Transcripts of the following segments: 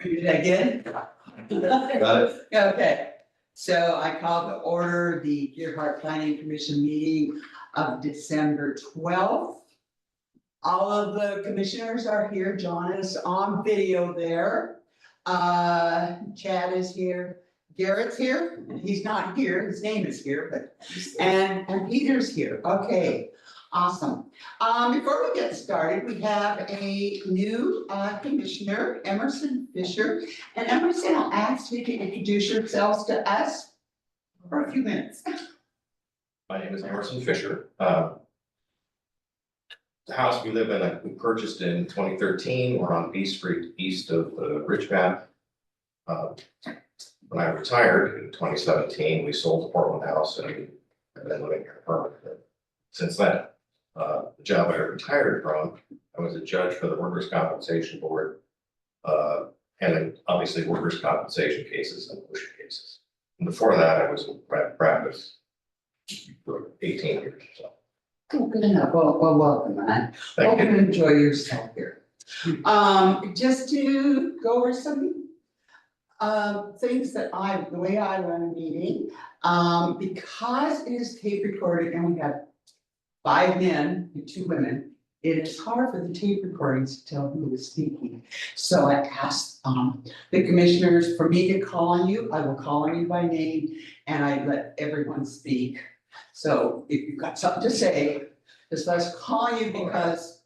Read it again? Got it. Okay, so I call to order the Gearhart Planning Commission meeting of December 12th. All of the commissioners are here. John is on video there. Chad is here. Garrett's here. He's not here. His name is here, but, and Peter's here. Okay, awesome. Before we get started, we have a new commissioner, Emerson Fisher. And Emerson, I'll ask you to introduce yourselves to us for a few minutes. My name is Emerson Fisher. The house we live in, we purchased in 2013. We're on B Street, east of the Rich Map. When I retired in 2017, we sold the Portland house and I've been living here permanently since then. The job I retired from, I was a judge for the Workers' Compensation Board, and obviously workers' compensation cases and OSHA cases. And before that, I was in private practice for 18 years or so. Oh, good enough. Well, welcome, man. Hope you enjoy yourself here. Just to go over some things that the way I run a meeting, because it is tape recorded and we have 5 men and 2 women, it is hard for the tape recordings to tell who is speaking. So I asked the commissioners for me to call on you. I will call on you by name and I let everyone speak. So if you've got something to say, just let us call you, because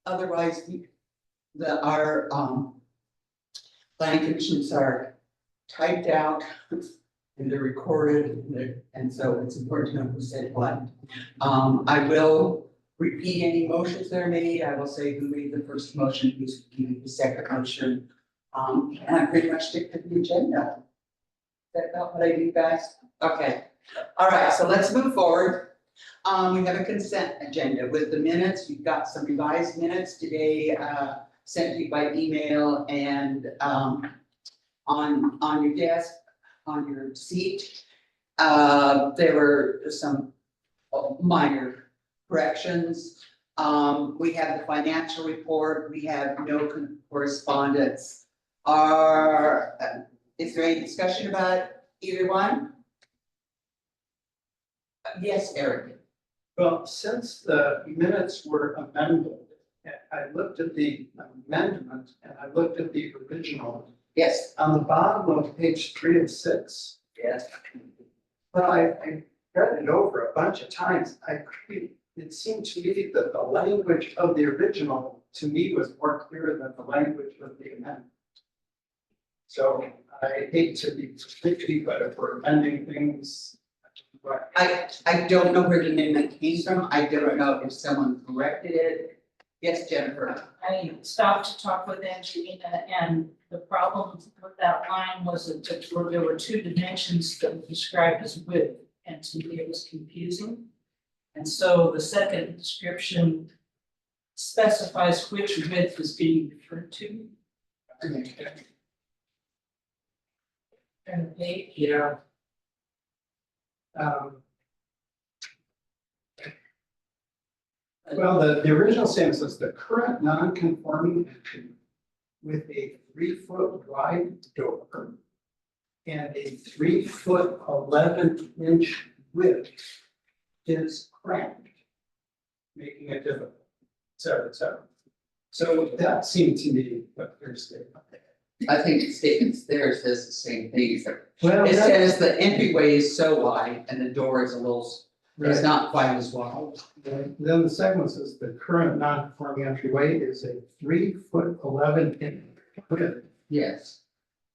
otherwise our planning commissions are typed out and they're recorded, and so it's important to know who said what. I will repeat any motions that are made. I will say who made the first motion, who's made the second motion. And I pretty much stick to the agenda. Is that about what I do, guys? Okay. All right, so let's move forward. We have a consent agenda with the minutes. You've got some revised minutes today, sent to you by email and on your desk, on your seat. There were some minor corrections. We have the financial report. We have no correspondence. Is there any discussion about either one? Yes, Eric. Well, since the minutes were amended, I looked at the amendment and I looked at the original. Yes. On the bottom of page 3 of 6. Yes. Well, I read it over a bunch of times. It seemed to me that the language of the original to me was more clear than the language of the amendment. So I hate to be picky, but if we're amending things. I don't know where the amendment came from. I don't know if someone corrected it. Yes, Jennifer. I stopped to talk with Angelina, and the problem with that line was that there were 2 dimensions that were described as width, and to me it was confusing. And so the second description specifies which width is being referred to. And the page. Yeah. Well, the original statement says the current non-conforming entry with a 3-foot wide door and a 3-foot 11-inch width is cramped, making it difficult, et cetera, et cetera. So that seemed to me what their statement. I think the statements there says the same thing. Well, It says the entryway is so wide and the door is it's right. not quite as wide. Then the second one says the current non-conforming entryway is a 3-foot 11-inch width Yes.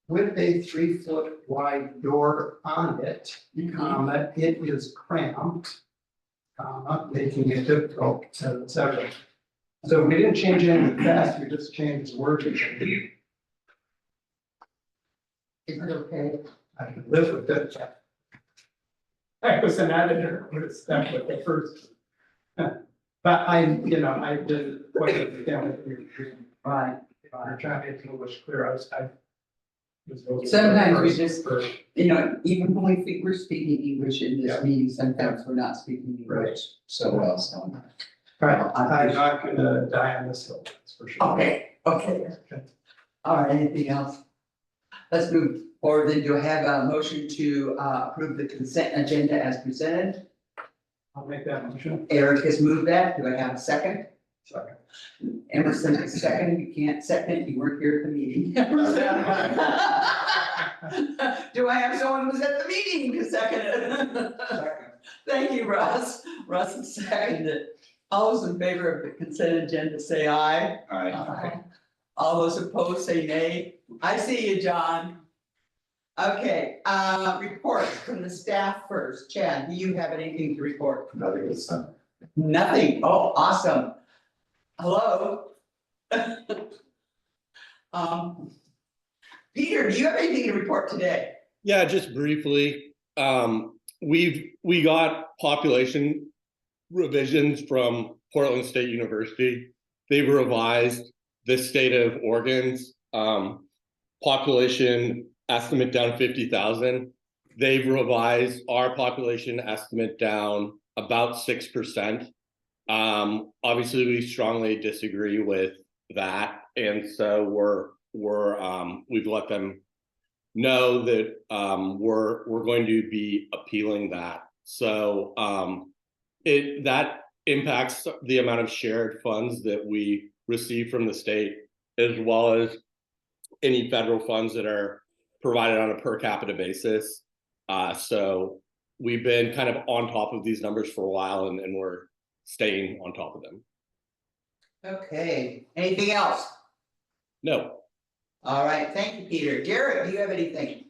with a 3-foot wide door on it, comma, it is cramped, comma, making it difficult, et cetera, et cetera. So we didn't change anything fast, we just changed the wording. Is it okay? I can live with it. I was an editor, would have stuck with the first. But I did what it was. Right. I'm trying to make English clear, Sometimes we just, even when we think we're speaking English in this meeting, sometimes we're not speaking English so well, so. I'm not gonna die on this hill, that's for sure. Okay, okay. All right, anything else? Let's move forward, then do I have a motion to approve the consent agenda as presented? I'll make that motion. Eric has moved that, do I have a second? Second. Emerson is second, you can't second, you weren't here at the meeting. Do I have someone who's at the meeting to second it? Second. Thank you, Russ. Russ is seconded. All those in favor of the consent agenda, say aye. Aye. All those opposed, say nay. I see you, John. Okay, reports from the staff first. Chad, do you have anything to report? Nothing is done. Nothing. Oh, awesome. Hello? Peter, do you have anything to report today? Yeah, just briefly, we got population revisions from Portland State University. They've revised the state of Oregon's population estimate down 50,000. They've revised our population estimate down about 6%. Obviously, we strongly disagree with that, and so we've let them know that we're going to be appealing that. So that impacts the amount of shared funds that we receive from the state, as well as any federal funds that are provided on a per capita basis. So we've been kind of on top of these numbers for a while, and we're staying on top of them. Okay, anything else? No. All right, thank you, Peter. Garrett, do you have anything?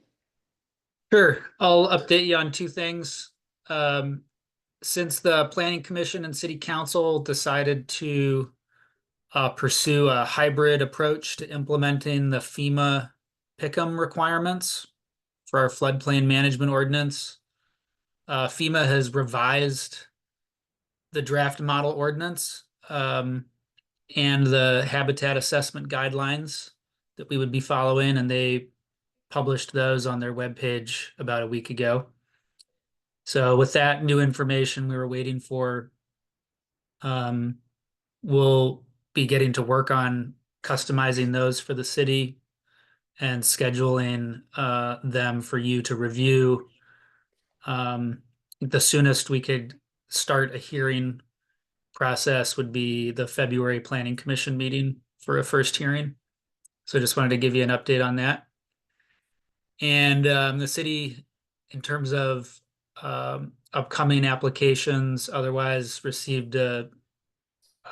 Sure, I'll update you on two things. Since the Planning Commission and City Council decided to pursue a hybrid approach to implementing the FEMA PICM requirements for our floodplain management ordinance, FEMA has revised the draft model ordinance and the habitat assessment guidelines that we would be following, and they published those on their webpage about a week ago. So with that new information we were waiting for, we'll be getting to work on customizing those for the city and scheduling them for you to review. The soonest we could start a hearing process would be the February Planning Commission meeting for a first hearing. So just wanted to give you an update on that. And the city, in terms of upcoming applications, otherwise received a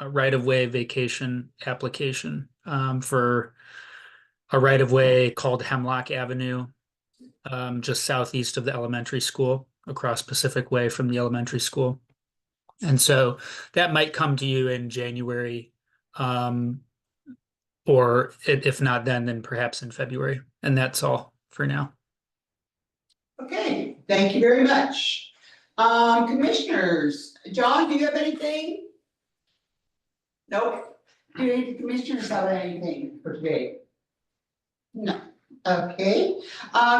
right-of-way vacation application for a right-of-way called Hemlock Avenue, just southeast of the elementary school, across Pacific Way from the elementary school. And so that might come to you in January, or if not then perhaps in February. And that's all for now. Okay, thank you very much. Commissioners, John, do you have anything? Nope. Do any of the commissioners have anything for today? No. Okay,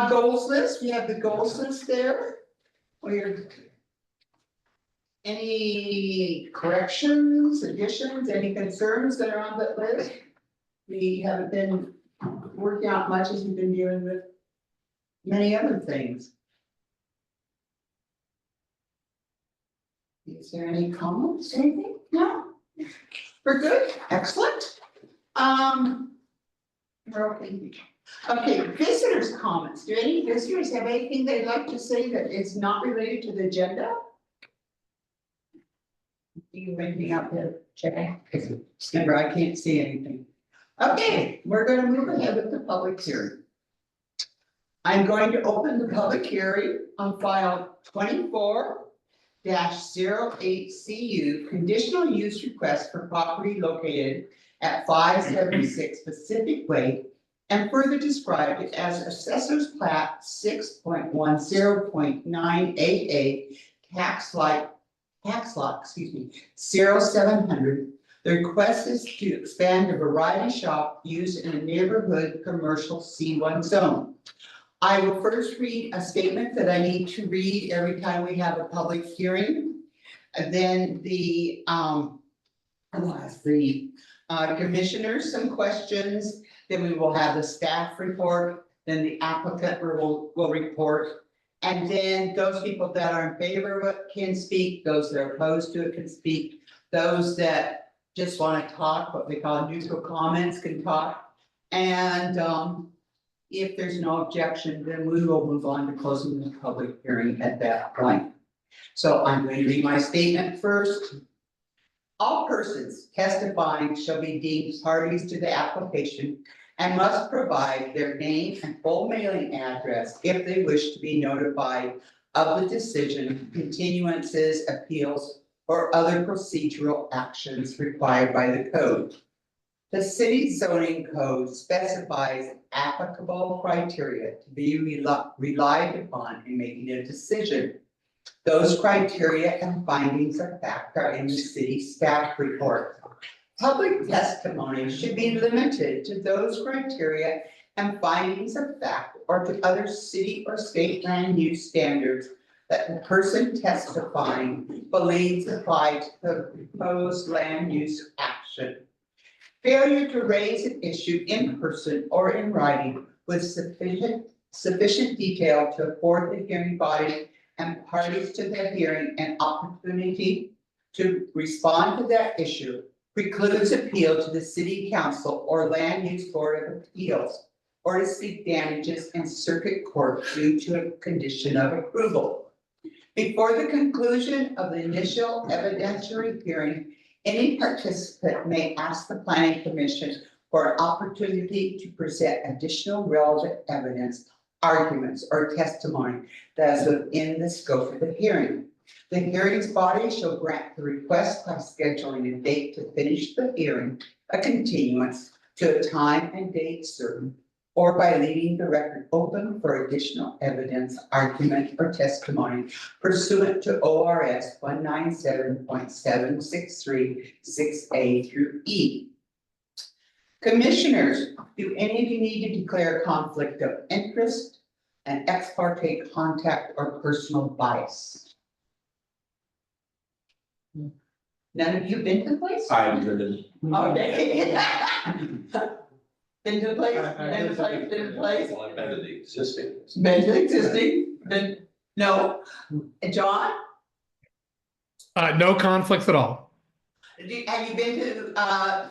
goals list, we have the goals list there. Any corrections, additions, any concerns that are on that list? We haven't been working out much as we've been dealing with many other things. Is there any comments, anything? No? We're good, excellent. We're okay. Okay, visitors' comments. Do any visitors have anything they'd like to say that is not related to the agenda? Do you have anything out there, Chad? Remember, I can't see anything. Okay, we're gonna move ahead with the public hearing. I'm going to open the public hearing on file 24-08 CU, conditional use request for property located at 576 Pacific Way, and further described as Assessor's Plat 6.10.988, tax lot, 0700. The request is to expand a variety shop used in a neighborhood commercial C1 zone. I will first read a statement that I need to read every time we have a public hearing. And then the Last the commissioners some questions, then we will have the staff report, then the applicant will report. And then those people that are in favor of it can speak, those that are opposed to it can speak, those that just want to talk, what we call neutral comments, can talk. And if there's no objection, then we will move on to closing the public hearing at that point. So I'm going to read my statement first. All persons testifying shall be deemed parties to the application and must provide their name and full mailing address if they wish to be notified of the decision, continuances, appeals, or other procedural actions required by the code. The city zoning code specifies applicable criteria to be relied upon in making a decision. Those criteria and findings of fact are in the city staff report. Public testimony should be limited to those criteria and findings of fact or to other city or state land use standards that the person testifying believes apply to the proposed land use action. Failure to raise an issue in person or in writing with sufficient detail to afford the hearing body and parties to the hearing an opportunity to respond to that issue precludes appeal to the city council or land use board of appeals or to seek damages in circuit court due to a condition of approval. Before the conclusion of the initial evidentiary hearing, any participant may ask the planning commission for an opportunity to present additional relevant evidence, arguments, or testimony that is within the scope of the hearing. The hearings body shall grant the request by scheduling a date to finish the hearing, a continuance to a time and date certain, or by leaving the record open for additional evidence, argument, or testimony pursuant to ORS 197.7636A through E. Commissioners, do any of you need to declare a conflict of interest, an ex parte contact, or personal bias? None of you been to the place? I've driven. Okay. Been to the place, been to the place, been to the place, Well, I've been to the existing. been to the existing, been, no, and John? No conflicts at all. Have you been to,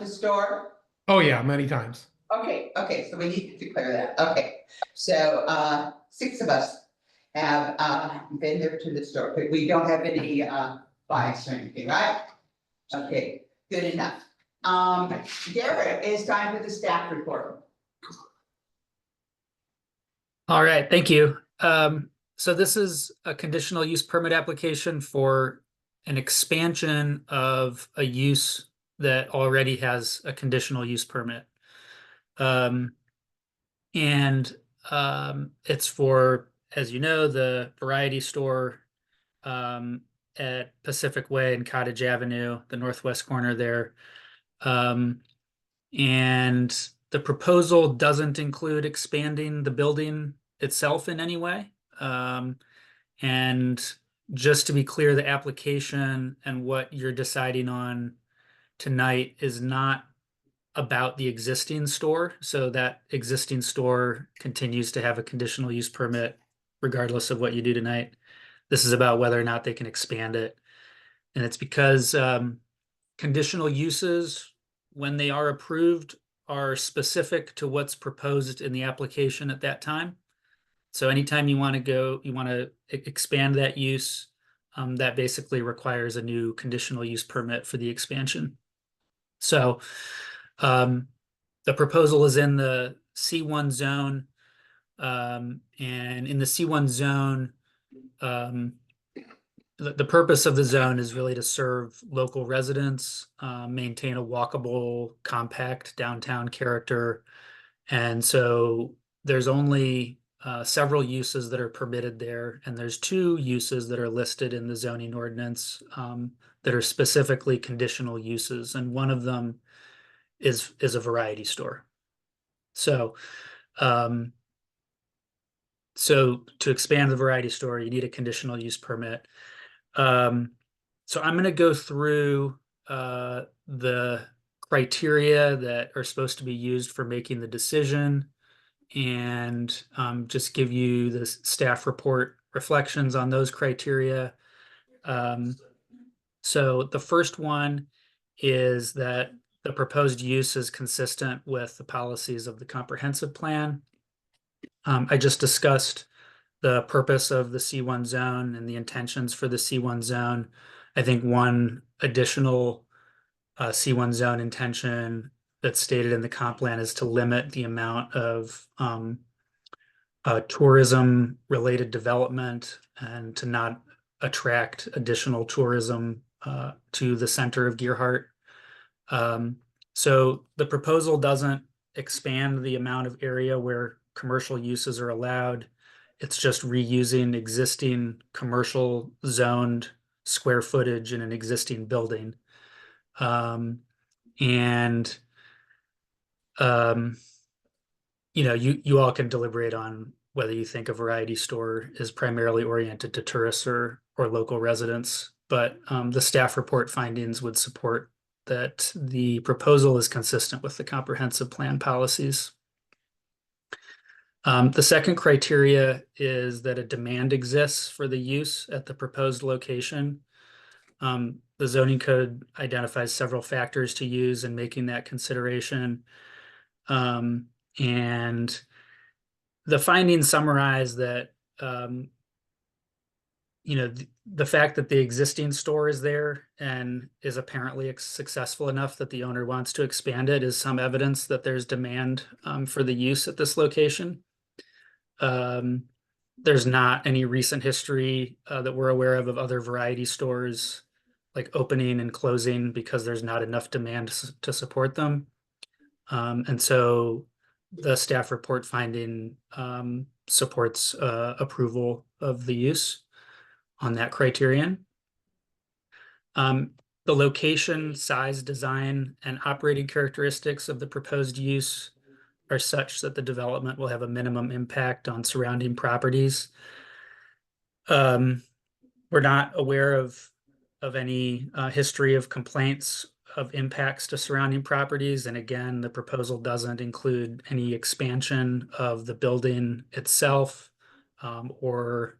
the store? Oh yeah, many times. Okay, so we need to declare that, okay. So, 6 of us have, been there to the store, but we don't have any, bias or anything, right? Okay, good enough. Garrett, it's time for the staff report. All right, thank you. So this is a conditional use permit application for an expansion of a use that already has a conditional use permit. It's for, as you know, the variety store at Pacific Way and Cottage Avenue, the northwest corner there. And the proposal doesn't include expanding the building itself in any way. And just to be clear, the application and what you're deciding on tonight is not about the existing store. So that existing store continues to have a conditional use permit regardless of what you do tonight. This is about whether or not they can expand it. And it's because conditional uses, when they are approved, are specific to what's proposed in the application at that time. So anytime you want to expand that use, that basically requires a new conditional use permit for the expansion. So the proposal is in the C1 zone, and in the C1 zone, the purpose of the zone is really to serve local residents, maintain a walkable, compact downtown character. And so there's only several uses that are permitted there, and there's 2 uses that are listed in the zoning ordinance that are specifically conditional uses, and one of them is a variety store. So to expand the variety store, you need a conditional use permit. So I'm going to go through the criteria that are supposed to be used for making the decision, and just give you the staff report reflections on those criteria. So the first one is that the proposed use is consistent with the policies of the comprehensive plan. I just discussed the purpose of the C1 zone and the intentions for the C1 zone. I think one additional C1 zone intention that's stated in the comp plan is to limit the amount of tourism related development and to not attract additional tourism to the center of Gearhart. So the proposal doesn't expand the amount of area where commercial uses are allowed. It's just reusing existing commercial zoned square footage in an existing building. And you all can deliberate on whether you think a variety store is primarily oriented to tourists or local residents. But the staff report findings would support that the proposal is consistent with the comprehensive plan policies. The second criteria is that a demand exists for the use at the proposed location. The zoning code identifies several factors to use in making that consideration. And the findings summarize that, the fact that the existing store is there and is apparently successful enough that the owner wants to expand it is some evidence that there's demand for the use at this location. There's not any recent history that we're aware of other variety stores like opening and closing because there's not enough demand to support them. And so the staff report finding supports approval of the use on that criterion. The location, size, design, and operating characteristics of the proposed use are such that the development will have a minimum impact on surrounding properties. We're not aware of any history of complaints of impacts to surrounding properties. And again, the proposal doesn't include any expansion of the building itself or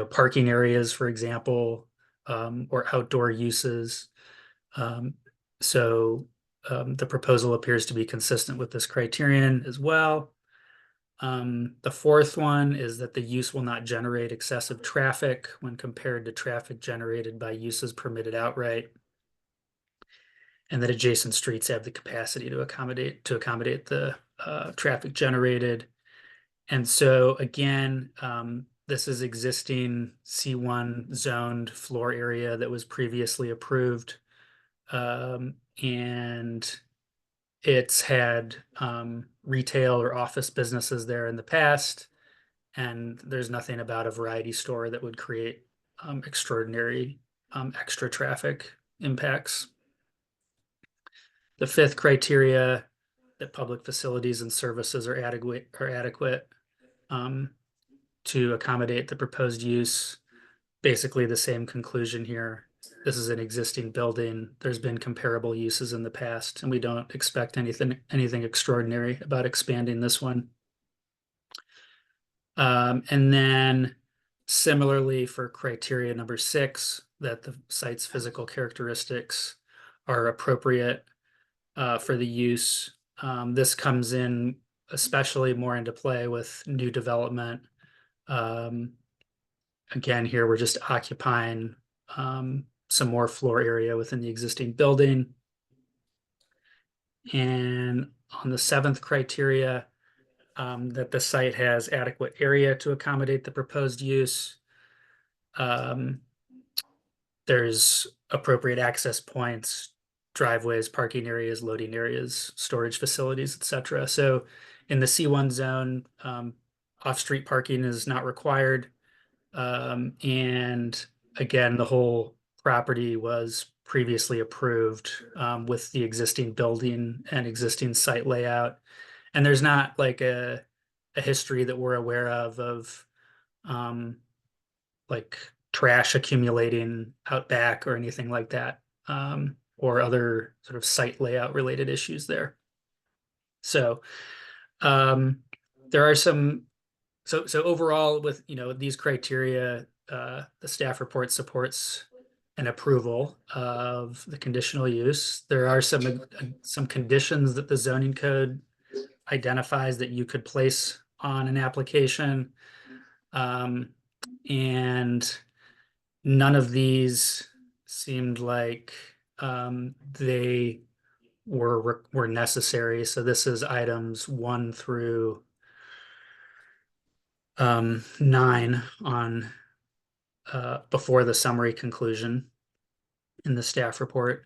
parking areas, for example, or outdoor uses. So the proposal appears to be consistent with this criterion as well. The fourth one is that the use will not generate excessive traffic when compared to traffic generated by uses permitted outright, and that adjacent streets have the capacity to accommodate the traffic generated. And so again, this is existing C1 zoned floor area that was previously approved. And it's had retail or office businesses there in the past, and there's nothing about a variety store that would create extraordinary extra traffic impacts. The fifth criteria, that public facilities and services are adequate to accommodate the proposed use. Basically the same conclusion here. This is an existing building. There's been comparable uses in the past, and we don't expect anything extraordinary about expanding this one. And then similarly for criteria number 6, that the site's physical characteristics are appropriate for the use. This comes in especially more into play with new development. Again, here we're just occupying some more floor area within the existing building. And on the 7th criteria, that the site has adequate area to accommodate the proposed use. There's appropriate access points, driveways, parking areas, loading areas, storage facilities, etc. So in the C1 zone, off-street parking is not required. And again, the whole property was previously approved with the existing building and existing site layout. And there's not like a history that we're aware of like trash accumulating out back or anything like that, or other sort of site layout related issues there. So there are some, so overall with, these criteria, the staff report supports an approval of the conditional use. There are some conditions that the zoning code identifies that you could place on an application. And none of these seemed like they were necessary. So this is items 1 through 9 on before the summary conclusion in the staff report.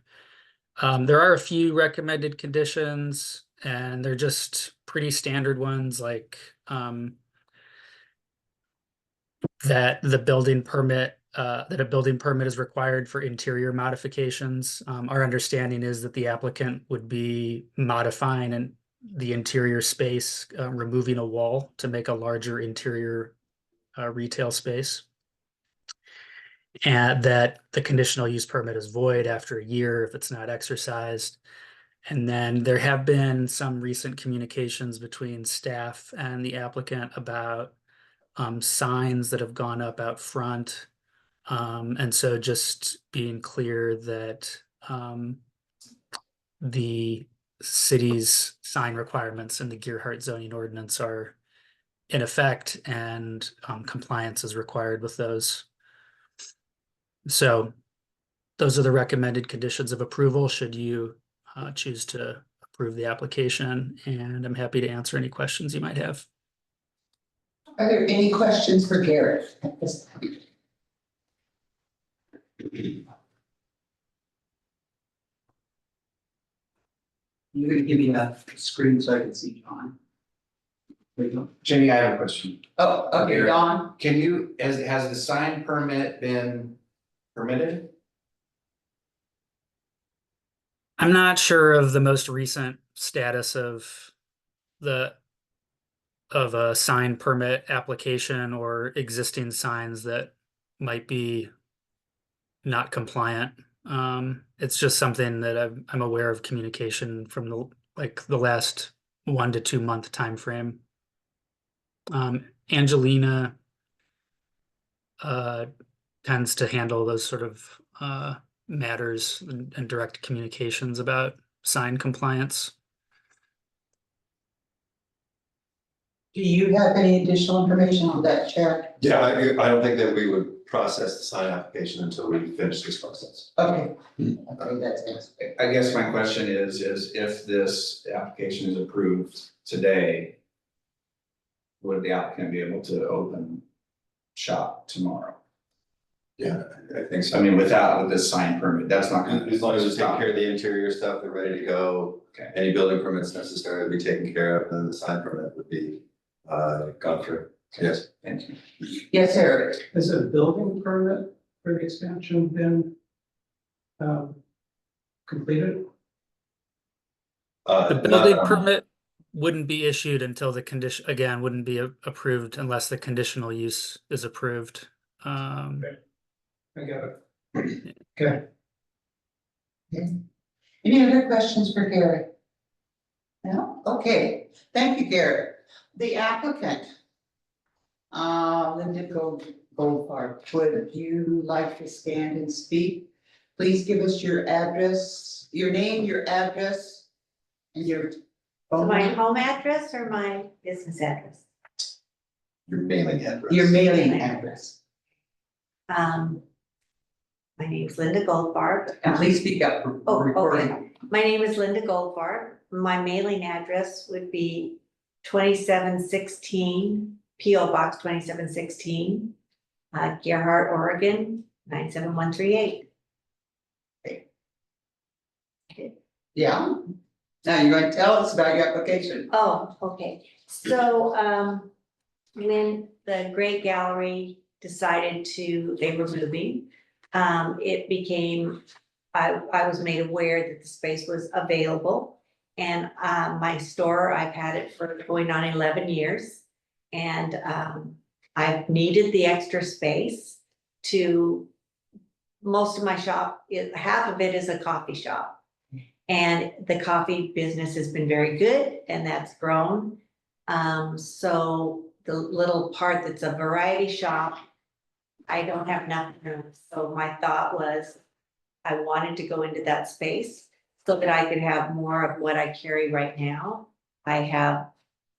There are a few recommended conditions, and they're just pretty standard ones, like that a building permit is required for interior modifications. Our understanding is that the applicant would be modifying the interior space, removing a wall to make a larger interior retail space. And that the conditional use permit is void after a year if it's not exercised. And then there have been some recent communications between staff and the applicant about signs that have gone up out front. And so just being clear that the city's sign requirements in the Gearhart zoning ordinance are in effect, and compliance is required with those. So those are the recommended conditions of approval should you choose to approve the application, and I'm happy to answer any questions you might have. Are there any questions for Garrett at this time? You're gonna give me a screen so I can see John. There you go. Jenny, I have a question. Oh, okay, Garrett. Dawn? Can you, has the sign permit been permitted? I'm not sure of the most recent status of a sign permit application or existing signs that might be not compliant. It's just something that I'm aware of communication from the last 1 to 2 month time frame. Angelina tends to handle those sort of matters and direct communications about sign compliance. Do you have any additional information on that, Chair? Yeah, I don't think that we would process the sign application until we finish this process. Okay. Okay, that's it. I guess my question is if this application is approved today, would the applicant be able to open shop tomorrow? Yeah, I think so. I mean, with this sign permit, that's not gonna. As long as we take stop. care of the interior stuff, they're ready to go. Okay. Any building permits necessary would be taken care of, then the sign permit would be gone through. Yes. Thank you. Yes, Eric. Has a building permit for the expansion been completed? The Not- building permit wouldn't be issued until the condition, again, wouldn't be approved unless the conditional use is approved. I got it. Okay. Any other questions for Gary? No? Okay, thank you, Gary. The applicant, Linda Goldfarb, would you like to stand and speak? Please give us your address, your name, your address, and your So phone my number. home address or my business address? Your mailing address. Your mailing address. My name's Linda Goldfarb. And please speak up for Oh, recording. okay. My name is Linda Goldfarb. My mailing address would be 2716, P.O. Box 2716, Gearhart, Oregon, 97138. Yeah? Now you're going to tell us about your application. Oh, okay. So, when the Great Gallery decided they were moving, it became, I was made aware that the space was available. And, my store, I've had it for going on 11 years. And, I've needed the extra space. to, most of my shop, half of it is a coffee shop. And the coffee business has been very good and that's grown. So the little part that's a variety shop, I don't have enough room. So my thought was I wanted to go into that space so that I could have more of what I carry right now. I have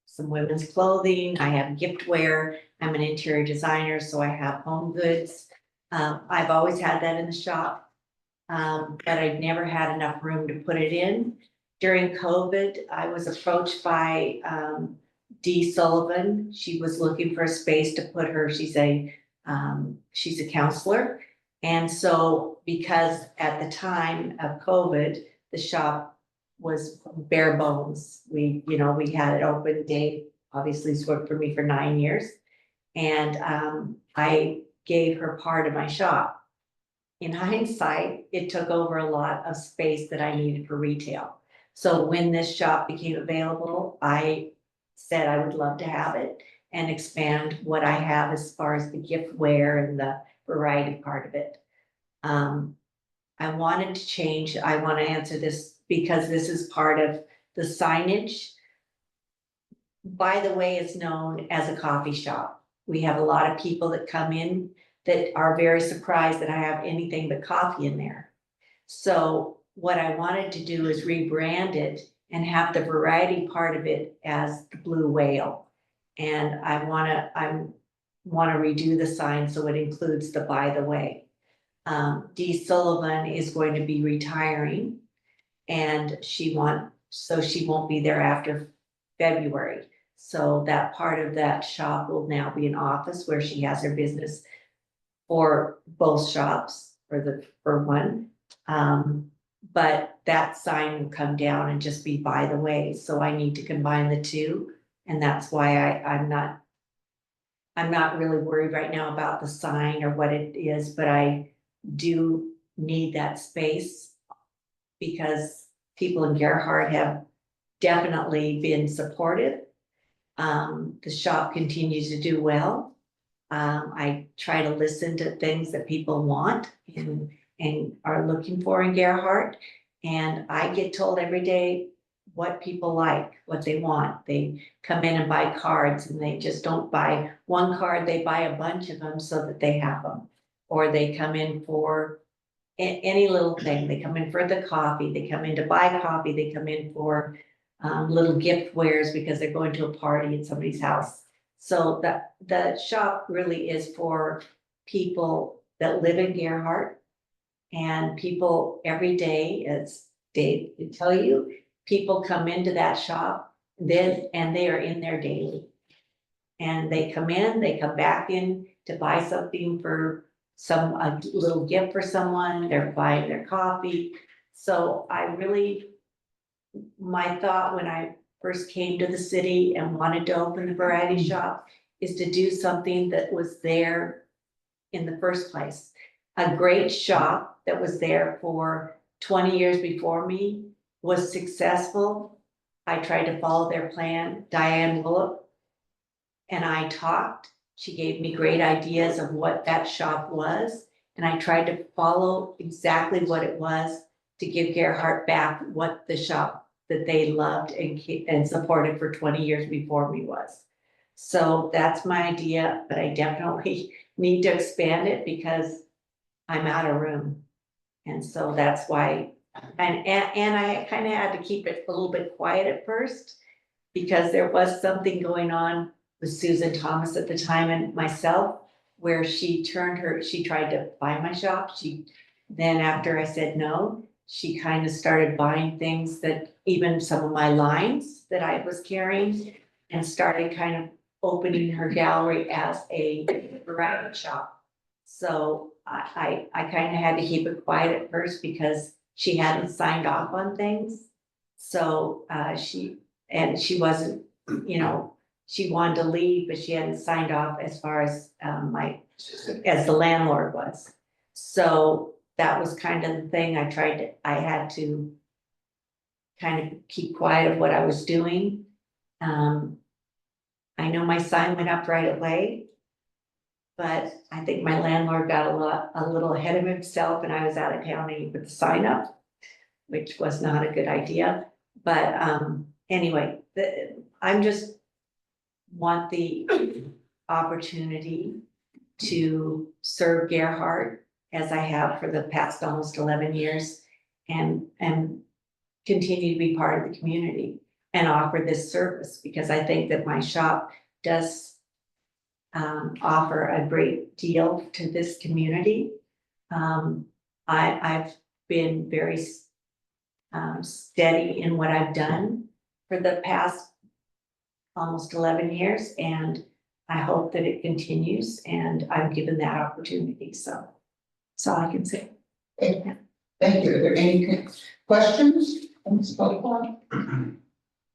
some women's clothing, I have giftware, I'm an interior designer, so I have home goods. I've always had that in the shop, but I've never had enough room to put it in. During COVID, I was approached by Dee Sullivan. She was looking for a space to put her, she's a counselor. And so because at the time of COVID, the shop was bare bones. We had it open. Dave obviously has worked for me for 9 years. And I gave her part of my shop. In hindsight, it took over a lot of space that I needed for retail. So when this shop became available, I said I would love to have it and expand what I have as far as the giftware and the variety part of it. I wanted to change, I want to answer this because this is part of the signage. By the way, it's known as a coffee shop. We have a lot of people that come in that are very surprised that I have anything but coffee in there. So what I wanted to do is rebrand it and have the variety part of it as the Blue Whale. And I wanna redo the sign so it includes the by the way. Dee Sullivan is going to be retiring and she won't be there after February. So that part of that shop will now be an office where she has her business for both shops for one. But that sign will come down and just be by the way. So I need to combine the two. And that's why I'm not really worried right now about the sign or what it is, but I do need that space because people in Gerhart have definitely been supportive. The shop continues to do well. I try to listen to things that people want and are looking for in Gerhart. And I get told every day what people like, what they want. They come in and buy cards and they just don't buy one card, they buy a bunch of them so that they have them. Or they come in for any little thing. They come in for the coffee, they come in to buy coffee, they come in for little gift wares because they're going to a party at somebody's house. So the shop really is for people that live in Gerhart and people every day, as Dave can tell you, people come into that shop then and they are in there daily. And they come in, they come back in to buy something for a little gift for someone, they're buying their coffee. So my thought when I first came to the city and wanted to open a variety shop is to do something that was there in the first place. A great shop that was there for 20 years before me was successful. I tried to follow their plan, Diane Willop, and I talked. She gave me great ideas of what that shop was. And I tried to follow exactly what it was to give Gerhart back what the shop that they loved and supported for 20 years before me was. So that's my idea, but I definitely need to expand it because I'm out of room. And so that's why, and I kind of had to keep it a little bit quiet at first because there was something going on with Susan Thomas at the time and myself, where she tried to buy my shop. Then after I said no, she kind of started buying things that even some of my lines that I was carrying and started kind of opening her gallery as a variety shop. So I kind of had to keep it quiet at first because she hadn't signed off on things. So she wasn't, she wanted to leave, but she hadn't signed off as far as as the landlord was. So that was kind of the thing I had to kind of keep quiet of what I was doing. I know my sign went up right away. But I think my landlord got a little ahead of himself and I was out of town and he put the sign up, which was not a good idea. But anyway, I'm just want the opportunity to serve Gerhard as I have for the past almost 11 years and continue to be part of the community and offer this service, because I think that my shop does offer a great deal to this community. I've been very steady in what I've done for the past almost 11 years, and I hope that it continues, and I'm given that opportunity, so that's all I can say. Okay, thank you. Are there any questions? Ms. Boyko?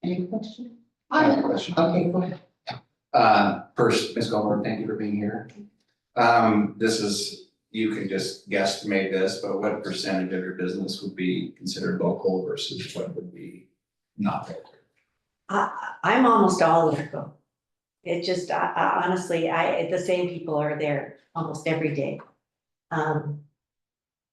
Any questions? I have a question. Okay, go ahead. First, Ms. Goldberg, thank you for being here. This is, you can just guesstimate this, but what percentage of your business would be considered local versus what would be not local? I'm almost all local. It just, I honestly, the same people are there almost every day. And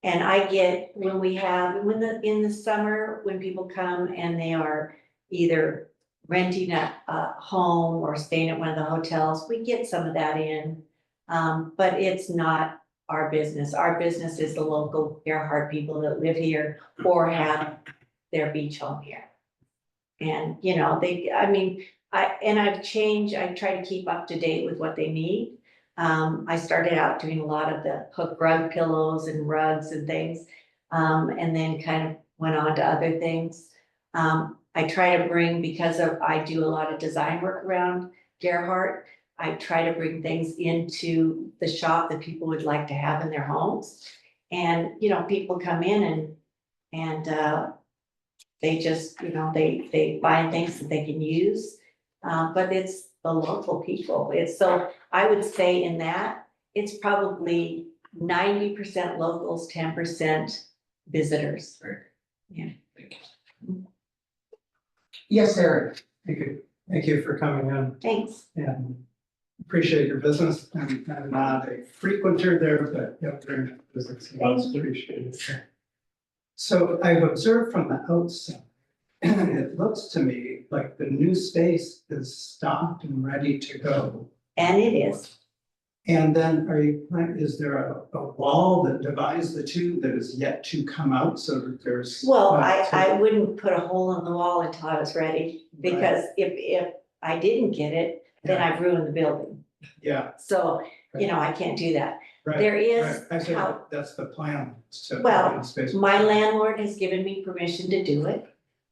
I get, in the summer, when people come and they are either renting a home or staying at one of the hotels, we get some of that in. But it's not our business. Our business is the local Gerhard people that live here or have their beach home here. And, you know, I've changed, I try to keep up to date with what they need. I started out doing a lot of the hook rug pillows and rugs and things, and then kind of went on to other things. I try to bring, because I do a lot of design work around Gerhard, I try to bring things into the shop that people would like to have in their homes. And, you know, people come in and they just, you know, they find things that they can use. But it's the local people. So I would say in that, it's probably 90% locals, 10% visitors. Right. Yeah. Thank you. Yes, Eric. Thank you for coming in Thanks. and appreciate your business. I'm not a frequenter there, but yeah, very nice business. Most appreciated. So I've observed from the outside, and it looks to me like the new space is stocked and ready to go. And it is. And then is there a wall that divides the two that is yet to come out so that there's? Well, I wouldn't put a hole in the wall until I was ready, because if I didn't get it, then I've ruined the building. Yeah, So, you know, I can't do that. right. There is, Right. I said that's the plan. So well, my landlord has given me permission to do it.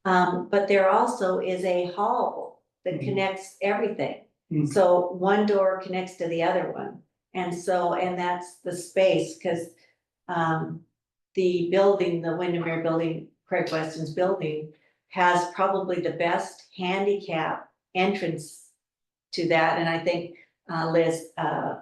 But there also is a hall that Mhm. connects everything. Mhm. So one door connects to the other one. And that's the space, because the building, the Windermere building, Craig Weston's building, has probably the best handicap entrance to that. And I think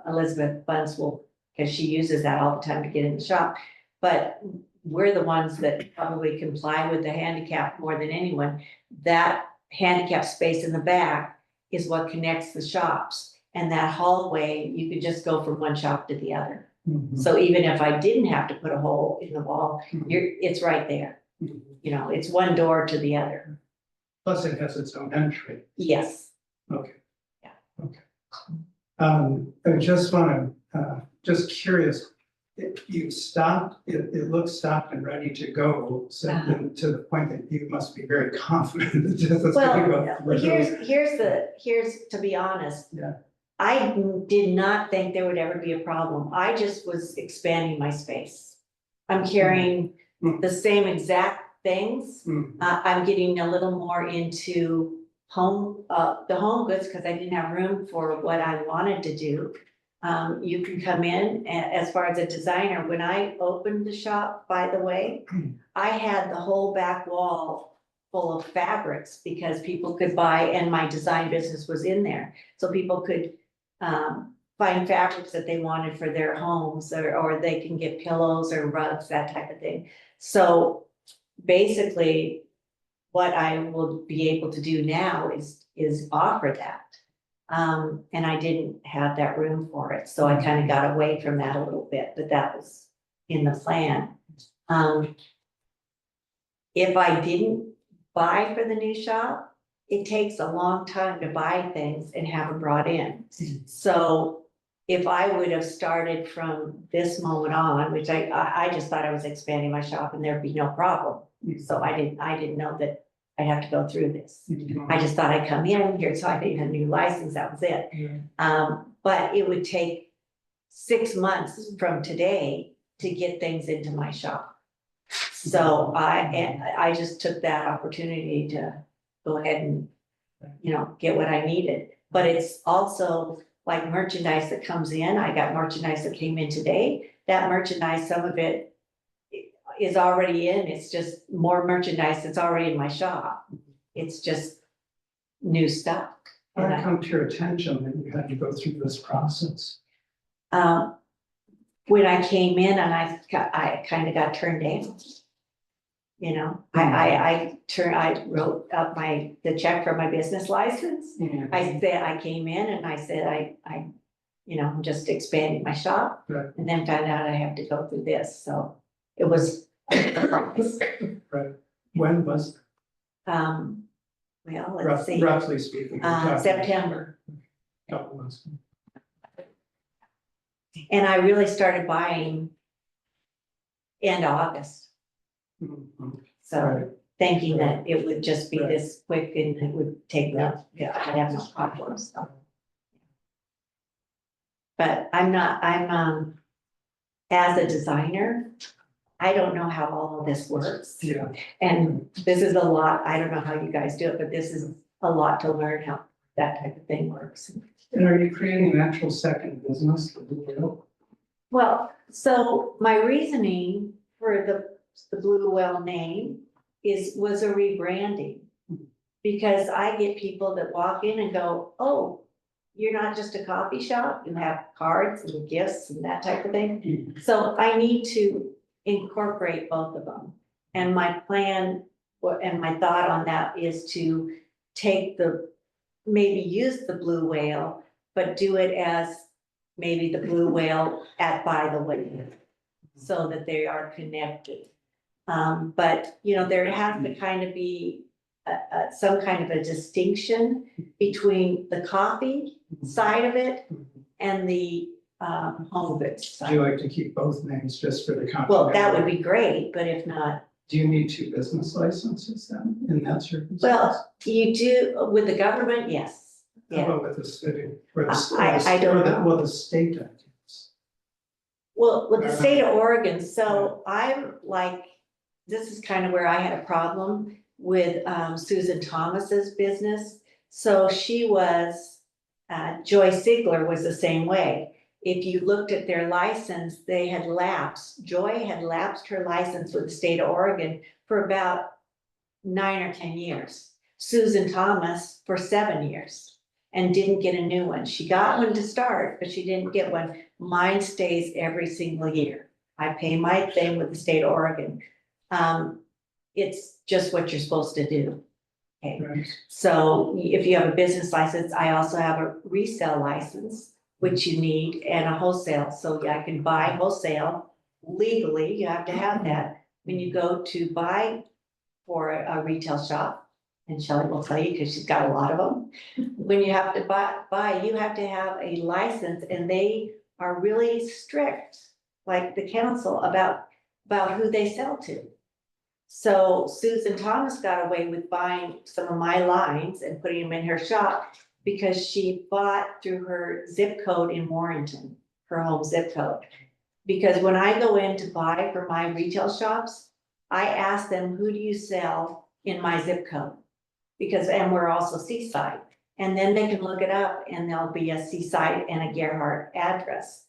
Elizabeth Bunce will, because she uses that all the time to get in the shop. But we're the ones that probably comply with the handicap more than anyone. That handicap space in the back is what connects the shops. And that hallway, you could just go from one shop to the other. Mhm. So even if I didn't have to put a hole in the wall, Mhm. it's right there. Mhm. You know, it's one door to the other. Plus it has its own entry. Yes. Okay. Yeah. Okay. I just want to, just curious, you stopped, it looks stopped and ready to go, so to the point that you must be very confident that this is gonna go. Well, here's, to be honest. Yeah. I did not think there would ever be a problem. I just was expanding my space. I'm carrying Mhm. the same exact things. Mhm. I'm getting a little more into the home goods, because I didn't have room for what I wanted to do. You can come in, as far as a designer, when I opened the shop, by the way, I had the whole back wall full of fabrics because people could buy, and my design business was in there. So people could find fabrics that they wanted for their homes, or they can get pillows or rugs, that type of thing. So basically, what I will be able to do now is offer that. And I didn't have that room for it, so I kind of got away from that a little bit, but that was in the plan. If I didn't buy for the new shop, it takes a long time to buy things and have them brought in. So if I would have started from this moment on, which I just thought I was expanding my shop and there'd be no problem. So I didn't know that I'd have to go through this. I just thought I'd come in here, so I didn't have a new license, that was it. But it would take 6 months from today to get things into my shop. So I just took that opportunity to go ahead and, get what I needed. But it's also like merchandise that comes in. I got merchandise that came in today. That merchandise, some of it is already in. It's just more merchandise that's already in my shop. It's just new stock. How did it come to your attention that you had to go through this process? When I came in and I kind of got turned down. I wrote up the check for my business license. I came in and I said, I'm just expanding my shop. Right. And then found out I have to go through this, so it was a process. Right. When was, Well, let's see, roughly speaking? we're talking September. Couple months. And I really started buying end of August, Mhm. so Right. thinking that it would just be Right. this quick and it would take no, I'd have no problems, so. But as a designer, I don't know how all of this works. Yeah. And this is a lot, I don't know how you guys do it, but this is a lot to learn how that type of thing works. And are you creating an actual second business? Well, so my reasoning for the Blue Well name was a rebranding. Because I get people that walk in and go, oh, you're not just a coffee shop, you have cards and gifts and that type of thing. So I need to incorporate both of them. And my plan, and my thought on that is to maybe use the Blue Whale, but do it as maybe the Blue Whale by the way, so that they are connected. But, there has to kind of be some kind of a distinction between the coffee side of it and the home goods Do you side. like to keep both names just for the company? Well, that would be great, but if not, Do you need 2 business licenses then in that circumstance? well, you do, with the government, yes. How Yeah, about with the city? Or the- I don't or the- know. Well, the state, I guess. well, with the state of Oregon, so I'm like, this is kind of where I had a problem with Susan Thomas's business. So she was, Joy Sigler was the same way. If you looked at their license, they had lapsed. Joy had lapsed her license with the state of Oregon for about 9 or 10 years. Susan Thomas for 7 years and didn't get a new one. She got one to start, but she didn't get one. Mine stays every single year. I pay my thing with the state of Oregon. It's just what you're supposed to do. Okay, Right. so if you have a business license, I also have a resale license, which you need, and a wholesale, so I can buy wholesale legally, you have to have that. When you go to buy for a retail shop, and Shelley will tell you, because she's got a lot of them. When you have to buy, you have to have a license, and they are really strict, like the council, about who they sell to. So Susan Thomas got away with buying some of my lines and putting them in her shop because she bought through her zip code in Warrenton, her home zip code. Because when I go in to buy for my retail shops, I ask them, who do you sell in my zip code? And we're also Seaside. And then they can look it up and there'll be a Seaside and a Gerhardt address.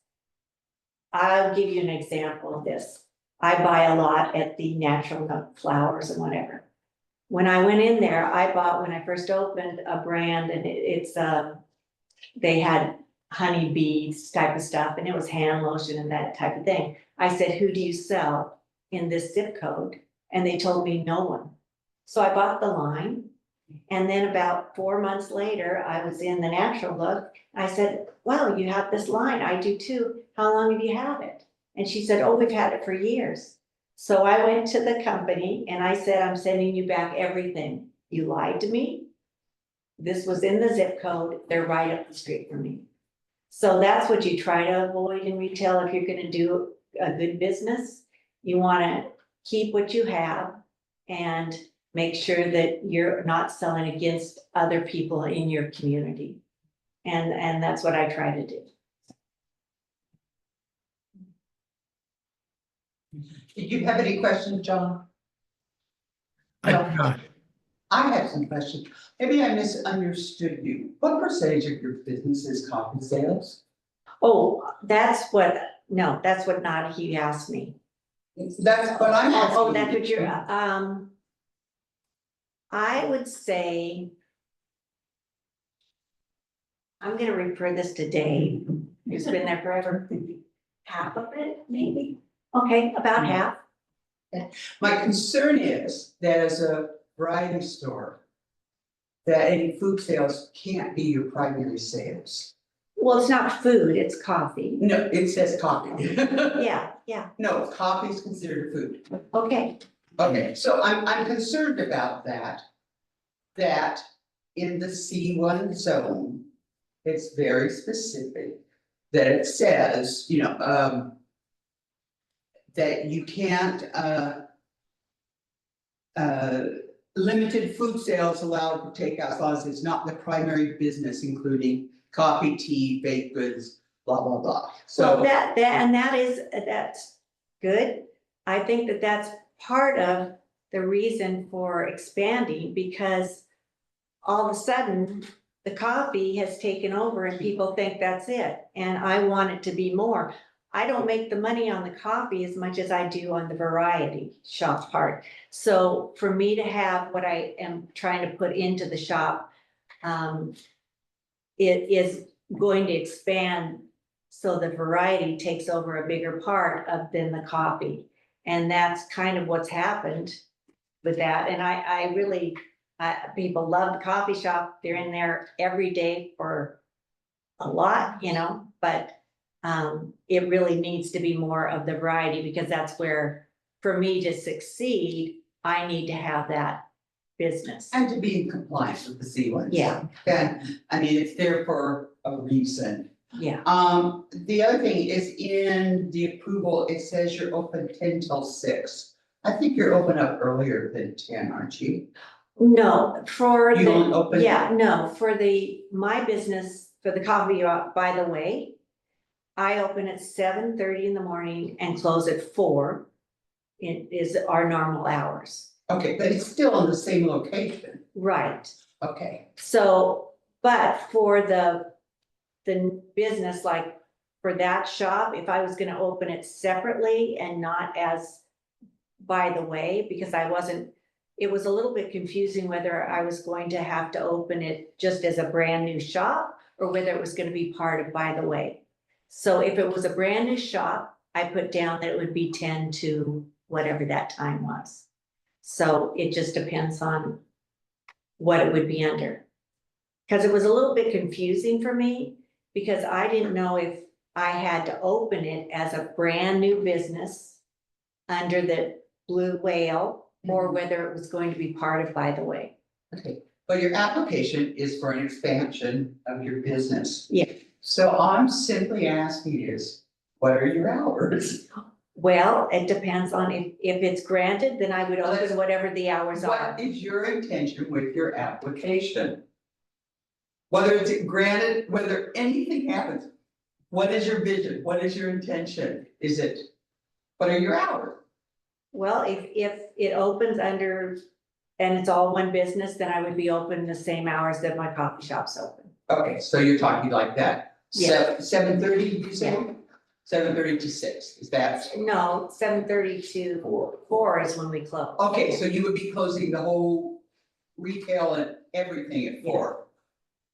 I'll give you an example of this. I buy a lot at the Natural Flowers and whatever. When I went in there, I bought, when I first opened, a brand, and they had honey bees type of stuff, and it was hand lotion and that type of thing. I said, who do you sell in this zip code? And they told me no one. So I bought the line And then about 4 months later, I was in the Natural Look. I said, wow, you have this line. I do too. How long have you had it? And she said, oh, we've had it for years. So I went to the company and I said, I'm sending you back everything. You lied to me. This was in the zip code. They're right up the street from me. So that's what you try to avoid in retail if you're gonna do a good business. You wanna keep what you have and make sure that you're not selling against other people in your community. And that's what I try to do. Did you have any questions, John? I No. do not. I have some questions. Maybe I misunderstood you. What percentage of your business is coffee sales? Oh, that's what not he asked me. That's what I'm asking. Oh, that's what you're, I would say. I'm gonna refer this to Dave, who's been there forever. Half of it, maybe? Okay, about half. My concern is that as a variety store, that any food sales can't be your primary sales. Well, it's not food, it's coffee. No, it says coffee. Yeah, No, coffee is considered food. okay. Okay, so I'm concerned about that. That in the C1 zone, it's very specific. That it says, that you can't, limited food sales allowed to take out as long as it's not the primary business, including coffee, tea, baked goods, blah, blah, blah. So So, that's good. I think that that's part of the reason for expanding, because all of a sudden, the coffee has taken over and people think that's it, and I want it to be more. I don't make the money on the coffee as much as I do on the variety shop part. So for me to have what I am trying to put into the shop, it is going to expand so the variety takes over a bigger part than the coffee. And that's kind of what's happened with that. And I really, people love the coffee shop. They're in there every day for a lot, but it really needs to be more of the variety, because that's where, for me to succeed, I need to have that business. and to be in compliance with the C1. Yeah. Okay, I mean, it's there for a reason. Yeah, The other thing is in the approval, it says you're open 10 till 6. I think you're open up earlier than 10, aren't you? no, for You don't open? no, for my business, for the coffee, by the way, I open at 7:30 in the morning and close at 4. It is our normal hours. Okay, but it's still in the same location. Right. Okay, So, but for the business, like for that shop, if I was gonna open it separately and not as by the way, because it was a little bit confusing whether I was going to have to open it just as a brand new shop or whether it was gonna be part of by the way. So if it was a brand new shop, I put down that it would be 10 to whatever that time was. So it just depends on what it would be under. Because it was a little bit confusing for me, because I didn't know if I had to open it as a brand new business under the Blue Whale, or whether it was going to be part of by the way. okay, but your application is for an expansion of your business. Yeah. So I'm simply asking is, what are your hours? Well, it depends on if it's granted, then I would open whatever the hours are. What is your intention with your application? Whether it's granted, whether anything happens, what is your vision? What is your intention? What are your hours? Well, if it opens under, and it's all one business, then I would be open the same hours that my coffee shop's open. Okay, so you're talking like that. Yeah. 7:30, you say? 7:30 to 6, is that? No, 7:30 to 4 is when we close. Okay, so you would be closing the whole retail and everything at 4.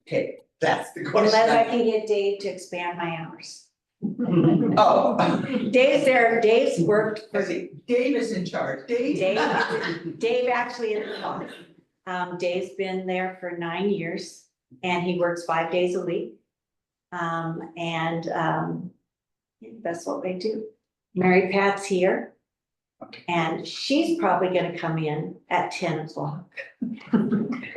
Okay, that's the question. Unless I can get Dave to expand my hours. Oh. Dave's there, Dave's worked for, Dave is in charge. Dave. Dave actually is the boss. Dave's been there for 9 years and he works 5 days a week. That's what they do. Mary Pat's here. And she's probably gonna come in at 10 o'clock.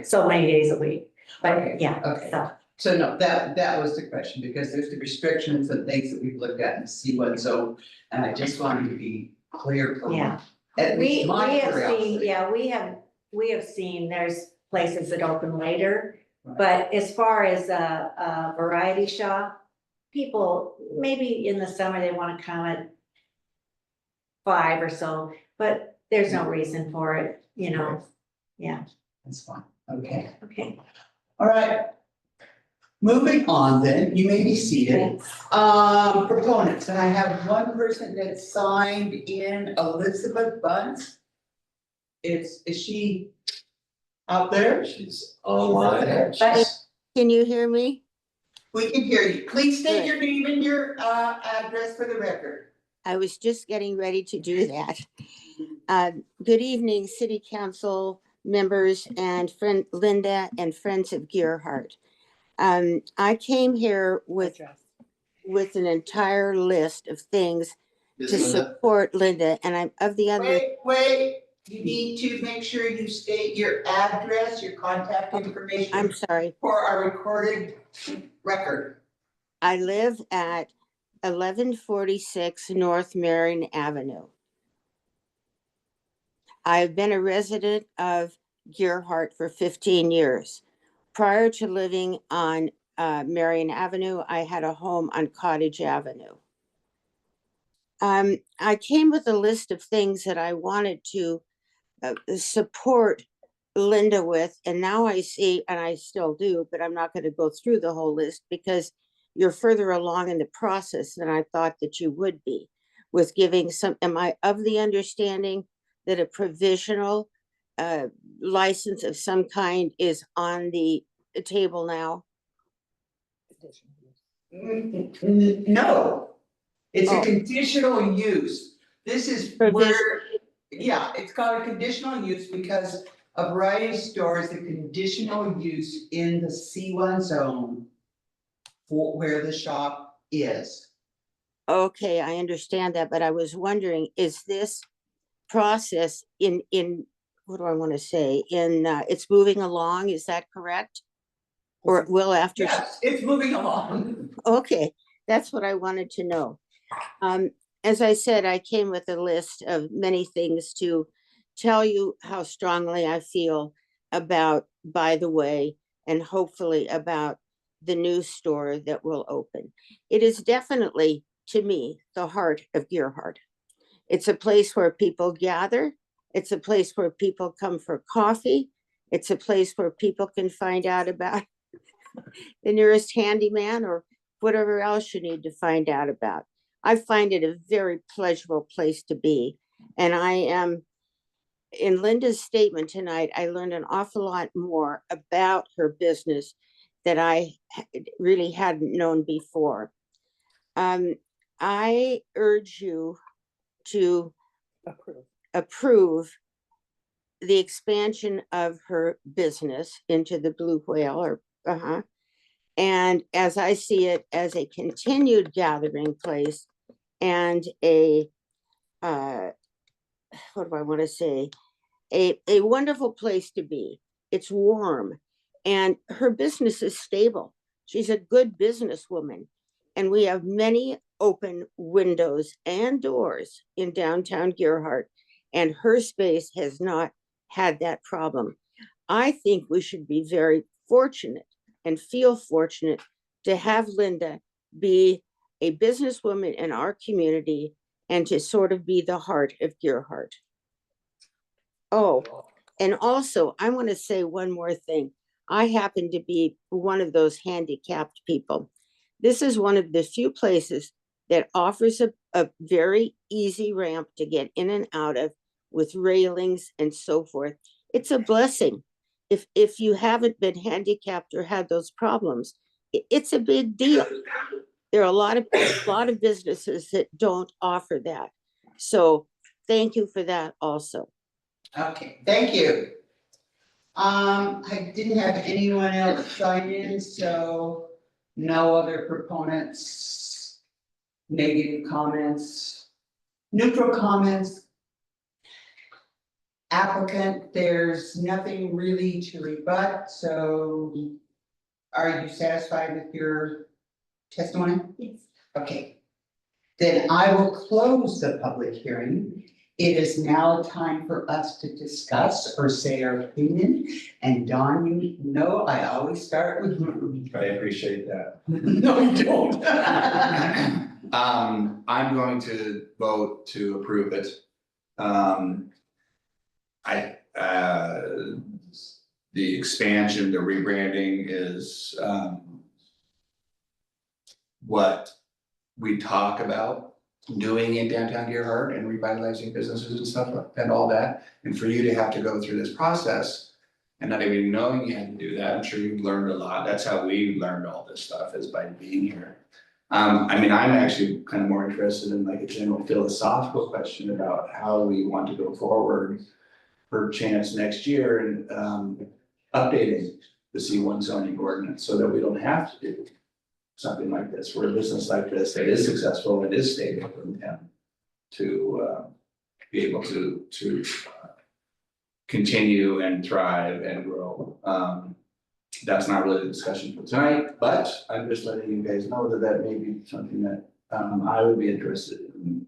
So many days a week, Okay, but yeah, okay. so. So no, that was the question, because there's the restrictions and things that we've looked at in the C1 zone, and I just wanted to be clear from Yeah. at We least my have seen, curiosity. yeah, we have seen, there's places that open later. But as far as a variety shop, people, maybe in the summer, they wanna come at 5 or so, but there's no reason for it, you know, yeah, That's fine, okay. okay. All right. Moving on then, you may be seated. Thanks. Proponents, and I have one person that signed in, Elizabeth Bunce. Is she out there? She's online. Can you hear me? We can hear you. Please state Good. your name and your address for the record. I was just getting ready to do that. Good evening, City Council members and friend Linda and friends of Gearhart. I came here with an entire list of things to support Linda, and I'm of the other. Wait, you need to make sure you state your address, your contact information. I'm sorry. For our recorded record. I live at 1146 North Marion Avenue. I've been a resident of Gearhart for 15 years. Prior to living on Marion Avenue, I had a home on Cottage Avenue. I came with a list of things that I wanted to support Linda with, and now I see, and I still do, but I'm not going to go through the whole list because you're further along in the process than I thought that you would be with giving some. Am I of the understanding that a provisional license of some kind is on the table now? No, it's a Oh. conditional use. This is where, yeah, it's called a conditional use because a variety of stores, the conditional use in the C1 zone for where the shop is. Okay, I understand that, but I was wondering, is this process in, what do I want to say? It's moving along, is that correct? Or it will after? Yes, it's moving along. Okay, that's what I wanted to know. As I said, I came with a list of many things to tell you how strongly I feel about, by the way, and hopefully about the new store that will open. It is definitely, to me, the heart of Gearhart. It's a place where people gather. It's a place where people come for coffee. It's a place where people can find out about the nearest handyman or whatever else you need to find out about. I find it a very pleasurable place to be. And I am, in Linda's statement tonight, I learned an awful lot more about her business that I really hadn't known before. I urge you to approve the expansion of her business into the Blue Whale, or and as I see it, as a continued gathering place and a what do I want to say, a wonderful place to be. It's warm and her business is stable. She's a good businesswoman, and we have many open windows and doors in downtown Gearhart, and her space has not had that problem. I think we should be very fortunate and feel fortunate to have Linda be a businesswoman in our community and to sort of be the heart of Gearhart. Oh, and also I want to say one more thing. I happen to be one of those handicapped people. This is one of the few places that offers a very easy ramp to get in and out of with railings and so forth. It's a blessing. If you haven't been handicapped or had those problems, it's a big deal. There are a lot of businesses that don't offer that. So thank you for that also. Okay, thank you. I didn't have anyone else sign in, so no other proponents, negative comments, neutral comments. Applicant, there's nothing really to rebut, so are you satisfied with your testimony? Yes. Okay. Then I will close the public hearing. It is now time for us to discuss or say our opinion. And Don, you know, I always start with you. I appreciate that. No, you don't. I'm going to vote to approve it. The expansion, the rebranding is, what we talk about doing in downtown Gerhart and revitalizing businesses and stuff and all that. And for you to have to go through this process and not even knowing you had to do that, I'm sure you've learned a lot. That's how we learned all this stuff, is by being here. I mean, I'm actually kind of more interested in like a general philosophical question about how we want to go forward per chance next year and updating the C1 zoning ordinance so that we don't have to do something like this, for a business like this that is successful and is stable for them to be able to continue and thrive and grow. That's not really the discussion for tonight, but I'm just letting you guys know that that may be something that I would be interested in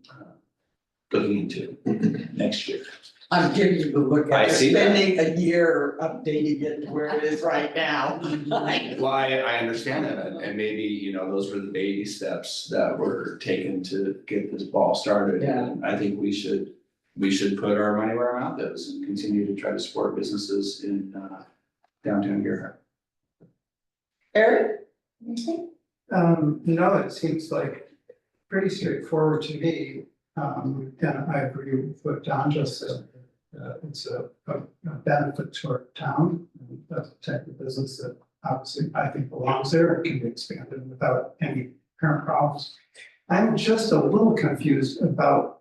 looking into next year. I'm giving you the look I at see that. spending a year updating it to where it is right now. Well, I understand that, and maybe, you know, those were the baby steps that were taken to get this ball started. Yeah. And I think we should put our money where our mouth is and continue to try to support businesses in downtown Gerhart. Eric? No, it seems like pretty straightforward to me. And I agree with what Don just said. It's a benefit to our town. And that's a type of business that obviously I think belongs there and can be expanded without any current problems. I'm just a little confused about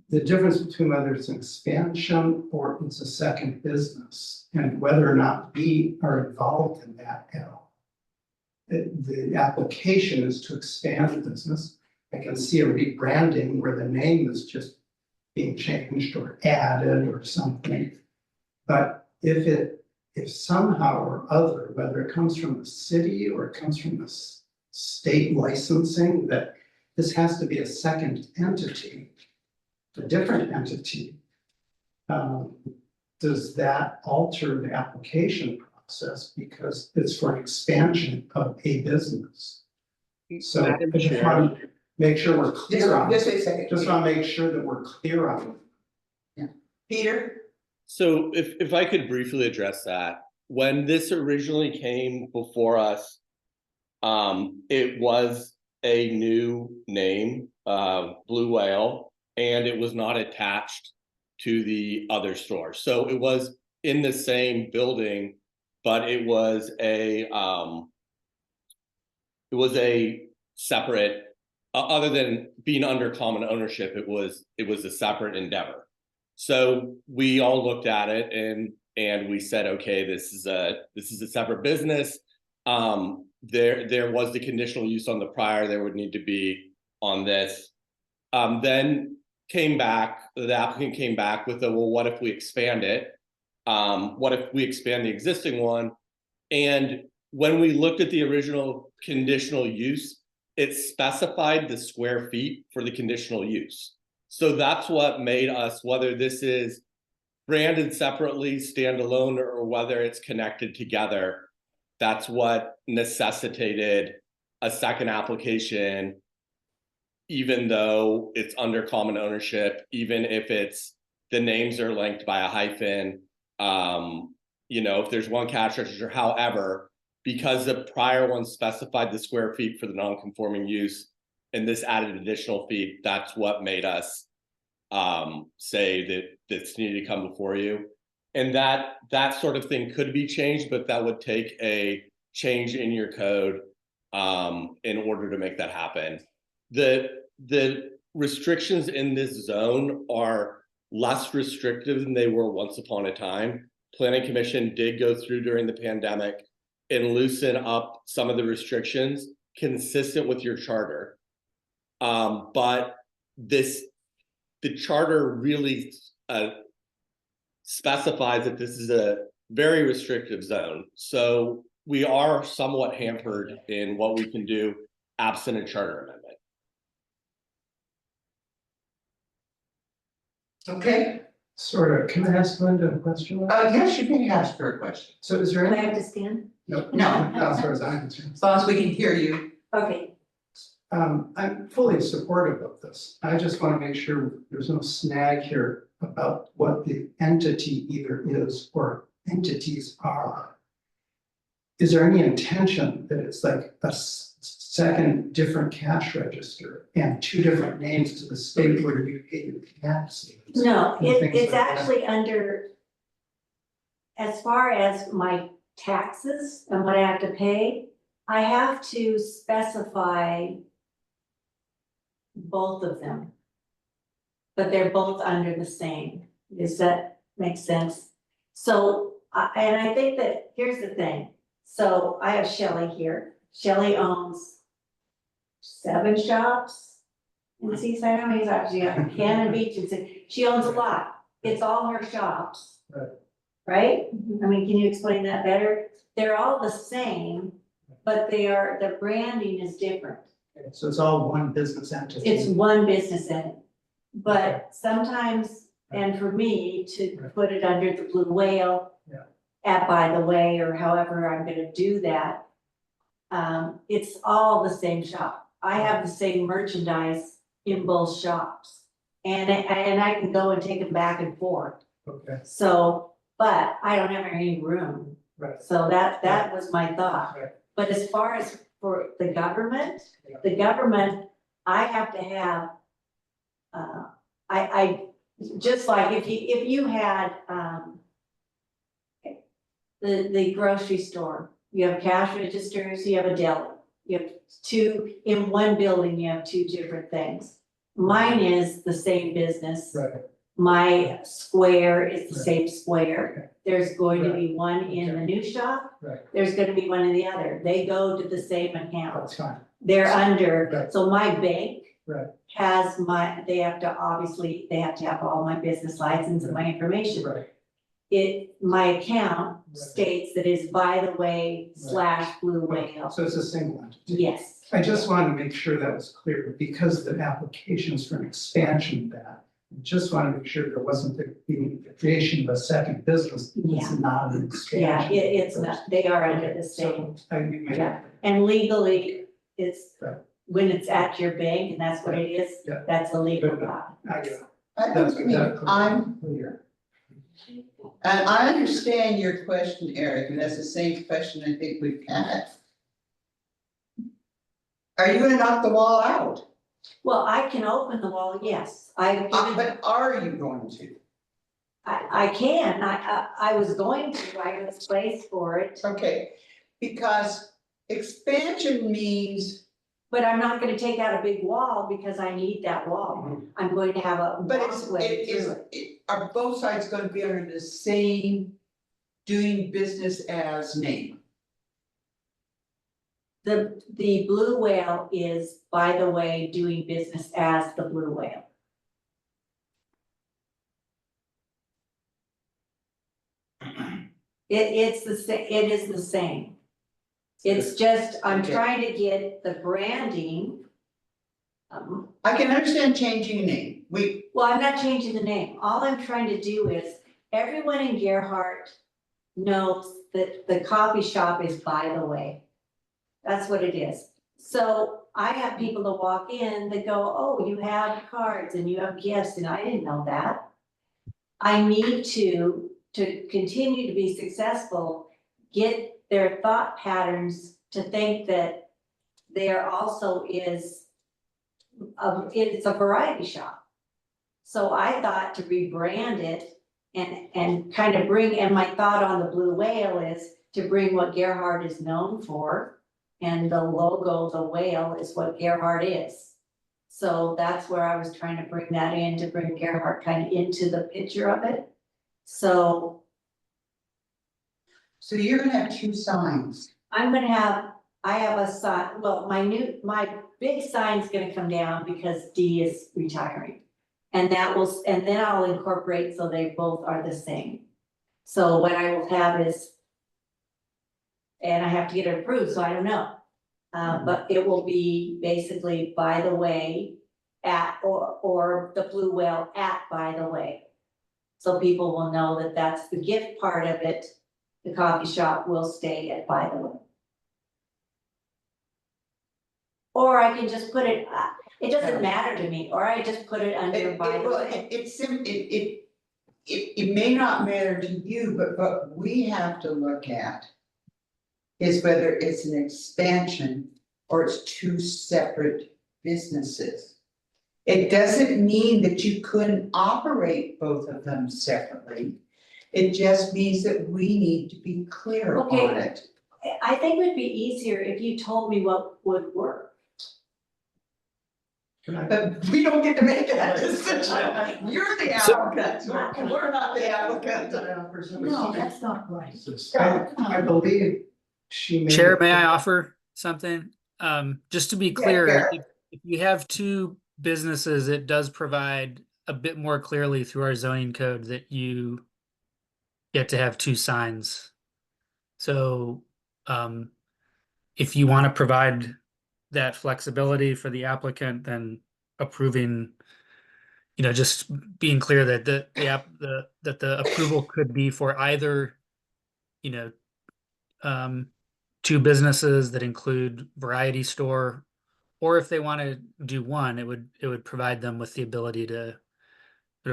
the difference between whether it's an expansion or it's a second business and whether or not we are involved in that at all. The application is to expand the business. I can see a rebranding where the name is just being changed or added or something. But if somehow or other, whether it comes from the city or it comes from the state licensing, that this has to be a second entity, a different entity, does that alter the application process because it's for an expansion of a business? So I just want to make sure we're clear on Just it. a second. Just want to make sure that we're clear on it. Peter? So if I could briefly address that, when this originally came before us, it was a new name, Blue Whale, and it was not attached to the other store. So it was in the same building, but it was a separate, other than being under common ownership, it was a separate endeavor. So we all looked at it and we said, okay, this is a separate business. There was the conditional use on the prior, there would need to be on this. Then the applicant came back with well, what if we expand it? What if we expand the existing one? And when we looked at the original conditional use, it specified the square feet for the conditional use. So that's what made us, whether this is branded separately, standalone, or whether it's connected together, that's what necessitated a second application, even though it's under common ownership, even if the names are linked by a hyphen, if there's one cash register, however, because the prior one specified the square feet for the non-conforming use and this added additional feet, that's what made us say that this needed to come before you. And that sort of thing could be changed, but that would take a change in your code in order to make that happen. The restrictions in this zone are less restrictive than they were once upon a time. planning commission did go through during the pandemic and loosen up some of the restrictions consistent with your charter. But the charter really specifies that this is a very restrictive zone. So we are somewhat hampered in what we can do absent a charter amendment. Okay, Sort of, can I ask Linda a question? yes, you can ask her a question. So is there Do I any? have to stand? No. No. As far as I'm concerned. As long as we can hear you. Okay, I'm fully supportive of this. I just want to make sure there's no snag here about what the entity either is or entities are. Is there any intention that it's like a second different cash register and two different names to the state where you pay your taxes? no, and things it's like that? actually under, as far as my taxes and what I have to pay, I have to specify both of them. But they're both under the same. Does that make sense? So, and I think that, here's the thing. So I have Shelley here. Shelley owns 7 shops in Seaside. How many shops? She has Cannon Beach and she owns a lot. It's all her shops. Right. Right? I mean, can you explain that better? They're all the same, but the branding is different. Okay, so it's all one business entity. It's one business entity. But sometimes, and for me to put it under the Blue Whale. Yeah. At By the Way, or however I'm gonna do that. It's all the same shop. I have the same merchandise in both shops. And I can go and take them back and forth. Okay, So, but I don't have any room. right. So that was my thought. Right. But as far as for the government, Yeah. I have to have. I just like if you had, the grocery store, you have cash registers, you have a deli. You have two, in one building, you have two different things. Mine is the same business. Right, My square is the Right. same square. Okay. There's going to Right. be one in the new shop, right, there's gonna be one in the other. They go to the same account. that's fine. They're under, Right. so my bank Right. has they have to have all my business license and my information. Right, My account Right. states that is By the Way / Blue Whale. so it's a single entity. Yes, I just wanted to make sure that was clear because the applications for an expansion of that. I just wanted to make sure there wasn't the creation of a second business. Yeah. It's not an yeah, expansion. it's not, they are under the So, same, you made yeah. And legally, it's, Right. when it's at your bank and that's what it is, Yeah. that's a legal Good. document. I get it. I That's think exactly. I'm, Clear. and I understand your question, Eric, and that's the same question I think we've had. Are you gonna knock the wall out? Well, I can open the wall, yes, But are you going to? I can, I was going to, I have a space for it, Okay, because expansion means, but I'm not gonna take out a big wall because I need that wall. I'm going to have a but walkway through it. are both sides gonna be under the same doing business as name? The Blue Whale is, By the Way, doing business as the Blue Whale. It is the same. It's just, I'm Okay. trying to get the branding. I can understand changing name, Well, I'm not changing the name. All I'm trying to do is, everyone in Gerhart knows that the coffee shop is By the Way. That's what it is. So I have people that walk in that go, oh, you have cards and you have gifts, and I didn't know that. I need to continue to be successful, get their thought patterns to think that there also is, it's a variety shop. So I thought to rebrand it and kind of bring, and my thought on the Blue Whale is to bring what Gerhart is known for. And the logo, the whale, is what Gerhart is. So that's where I was trying to bring that in, to bring Gerhart kind of into the picture of it. So So you're gonna have 2 signs. I have a sign, well, my big sign's gonna come down because Dee is retiring. And then I'll incorporate so they both are the same. So what I will have is, and I have to get it approved, so I don't know. But it will be basically by the way at, or the Blue Whale at by the way. So people will know that that's the gift part of it. The coffee shop will stay at by the way. Or I can just put it, it doesn't matter to me, or I just put it under by the way. It may not matter to you, but what we have to look at is whether it's an expansion or it's 2 separate businesses. It doesn't mean that you couldn't operate both of them separately. It just means that we need to be clear on Okay. it. I think it would be easier if you told me what would work. But we don't get to make that decision. You're the applicant, we're not the applicant. No, that's not right. I believe she made. Chair, may I offer something? Just to be clear, Garrett. if you have 2 businesses, it does provide a bit more clearly through our zoning code that you get to have 2 signs. So, if you want to provide that flexibility for the applicant, then approving, just being clear that that the approval could be for either, 2 businesses that include variety store, or if they want to do one, it would provide them with the ability to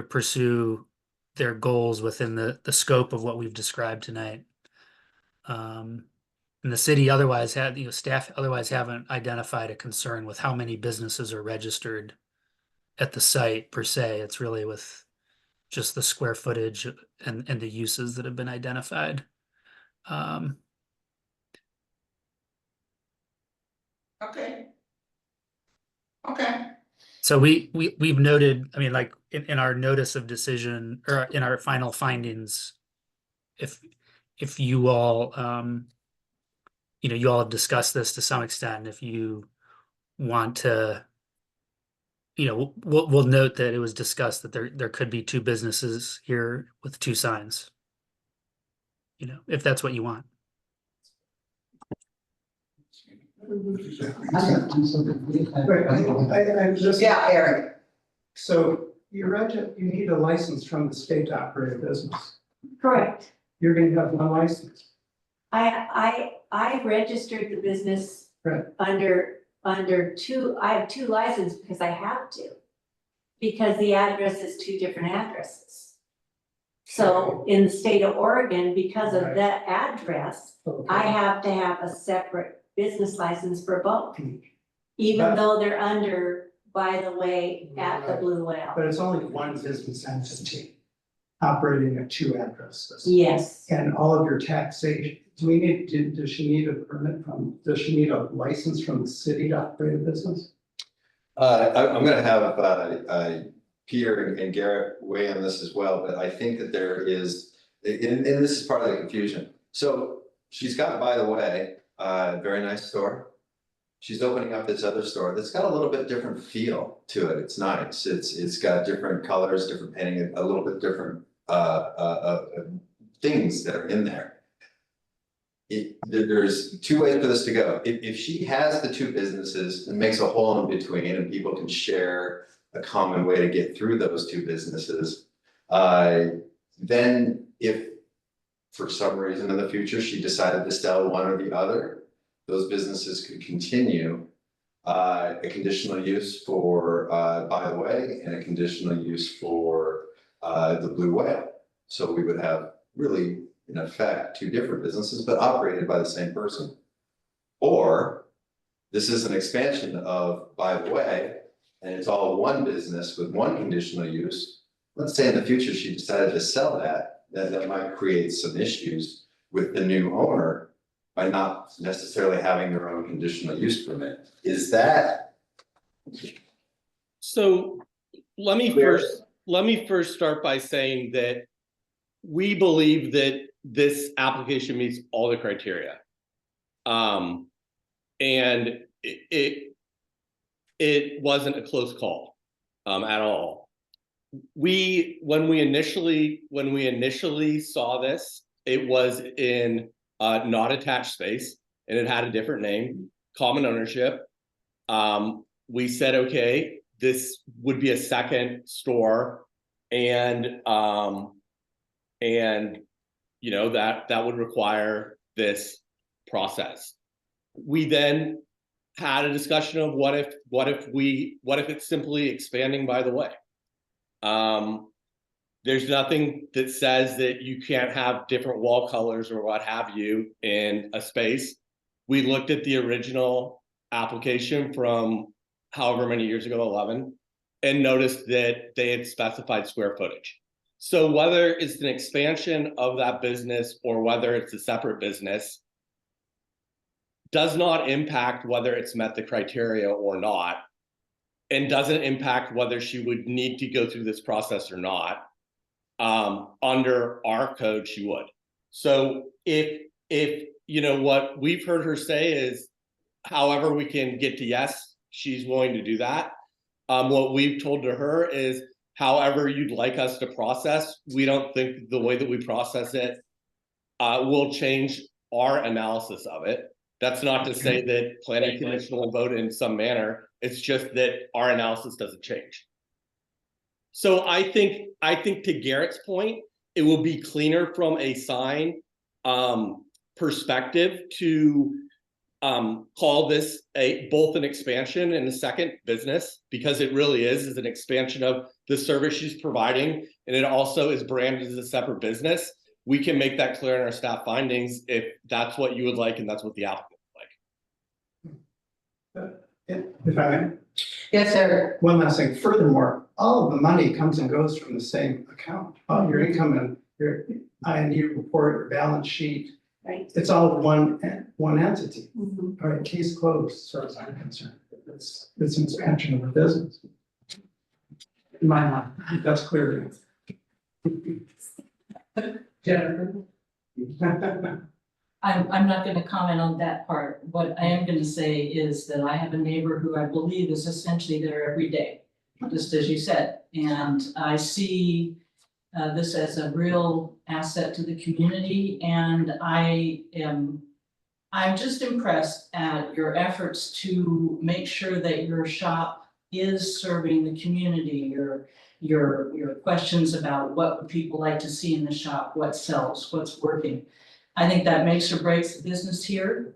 pursue their goals within the scope of what we've described tonight. And the city otherwise staff otherwise haven't identified a concern with how many businesses are registered at the site per se. It's really with just the square footage and the uses that have been identified. Okay. Okay. So we've noted, I mean, like in our notice of decision or in our final findings, if you all, you all have discussed this to some extent, if you want to, we'll note that it was discussed that there could be 2 businesses here with 2 signs. If that's what you want. I'm just. Yeah, Eric. So you need a license from the state to operate a business. Correct. You're gonna have one license. I registered the business Right. under 2, I have 2 licenses because I have to. Because the address is 2 different addresses. So in the state of Oregon, because of Right. that address, Okay. I have to have a separate business license for both. Even But- though they're under, by the way, at the Right. Blue Whale. But it's only one business entity operating at 2 addresses. Yes, And all of your taxation, does she need a permit does she need a license from the city to operate a business? I'm gonna have, Peter and Garrett weigh in this as well, but I think that there is, and this is part of the confusion. So she's got, by the way, a very nice store. She's opening up this other store that's got a little bit different feel to it. It's nice. It's got different colors, different painting, a little bit different, things that are in there. There's 2 ways for this to go. If she has the 2 businesses and makes a hole in between and people can share a common way to get through those 2 businesses, then if for some reason in the future she decided to sell one or the other, those businesses could continue a conditional use for by the way and a conditional use for the Blue Whale. So we would have really, in effect, 2 different businesses, but operated by the same person. Or this is an expansion of by the way, and it's all one business with one conditional use. Let's say in the future she decided to sell that might create some issues with the new owner by not necessarily having their own conditional use permit. Is that? So let me first start by saying that we believe that this application meets all the criteria. And it wasn't a close call, at all. When we initially saw this, it was in not attached space, and it had a different name, common ownership. We said, okay, this would be a second store, and you know, that would require this process. We then had a discussion of what if it's simply expanding by the way. There's nothing that says that you can't have different wall colors or what have you in a space. We looked at the original application from however many years ago, 11, and noticed that they had specified square footage. So whether it's an expansion of that business or whether it's a separate business does not impact whether it's met the criteria or not, and doesn't impact whether she would need to go through this process or not. Under our code, she would. So if you know, what we've heard her say is, however we can get to yes, she's willing to do that. What we've told to her is, however you'd like us to process, we don't think the way that we process it will change our analysis of it. That's not to say that planning commission will vote in some manner. It's just that our analysis doesn't change. So I think to Garrett's point, it will be cleaner from a sign perspective to call this both an expansion and a second business, because it really is an expansion of the service she's providing, and it also is branded as a separate business. We can make that clear in our staff findings if that's what you would like and that's what the applicant would like. If I may, Yes, sir. one last thing. Furthermore, all of the money comes and goes from the same account. All your income and your I&D report, your balance sheet, Right. it's all one entity. Mhm. All right, case closed, as far as I'm concerned. It's an expansion of the business. In my mind, that's clear. Jennifer? I'm not gonna comment on that part. What I am gonna say is that I have a neighbor who I believe is essentially there every day, just as you said. And I see this as a real asset to the community, and I'm just impressed at your efforts to make sure that your shop is serving the community. Your questions about what would people like to see in the shop, what sells, what's working. I think that makes or breaks the business here.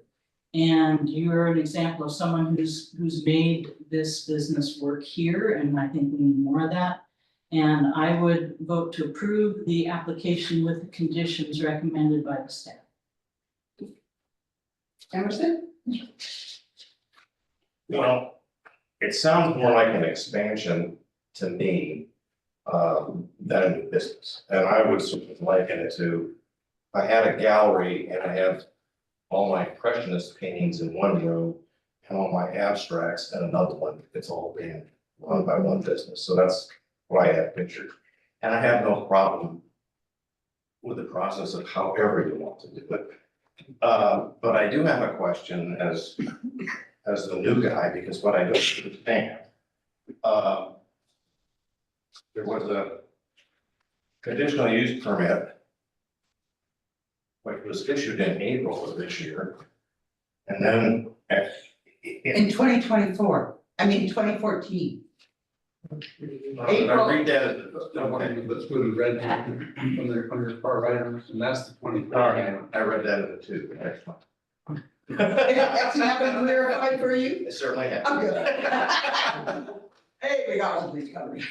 And you're an example of someone who's made this business work here, and I think we need more of that. And I would vote to approve the application with the conditions recommended by the staff. Emerson? Well, it sounds more like an expansion to me than a new business. And I would sort of liken it to, I had a gallery and I have all my impressionist paintings in one room and all my abstracts in another one. It's all being run by one business. So that's what I have pictured. And I have no problem with the process of however you want to do it. But I do have a question as the new guy, because what I don't understand, there was a conditional use permit which was issued in April of this year. And then In 2024, I mean, 2014. I read that. Let's go to red on their far right, and that's the 20. All right, I read that in the two, excellent. That's happened verified for you? It certainly has. I'm good. Hey, we got all these covered.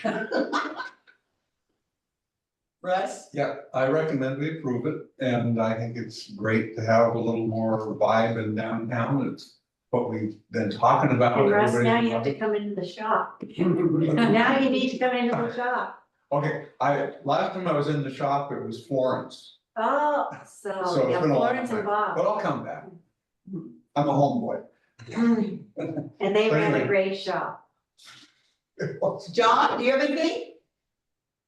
Russ? Yeah, I recommend we approve it, and I think it's great to have a little more vibe in downtown. It's what we've been talking about. And Russ, now Everybody- you have to come into the shop. Now you need to come into the shop. Okay, last time I was in the shop, it was Florence, Oh, So so, it's yeah, been a long Florence and time. Bob. but I'll come back. I'm a homeboy. And they ran a great shop. John, do you have anything?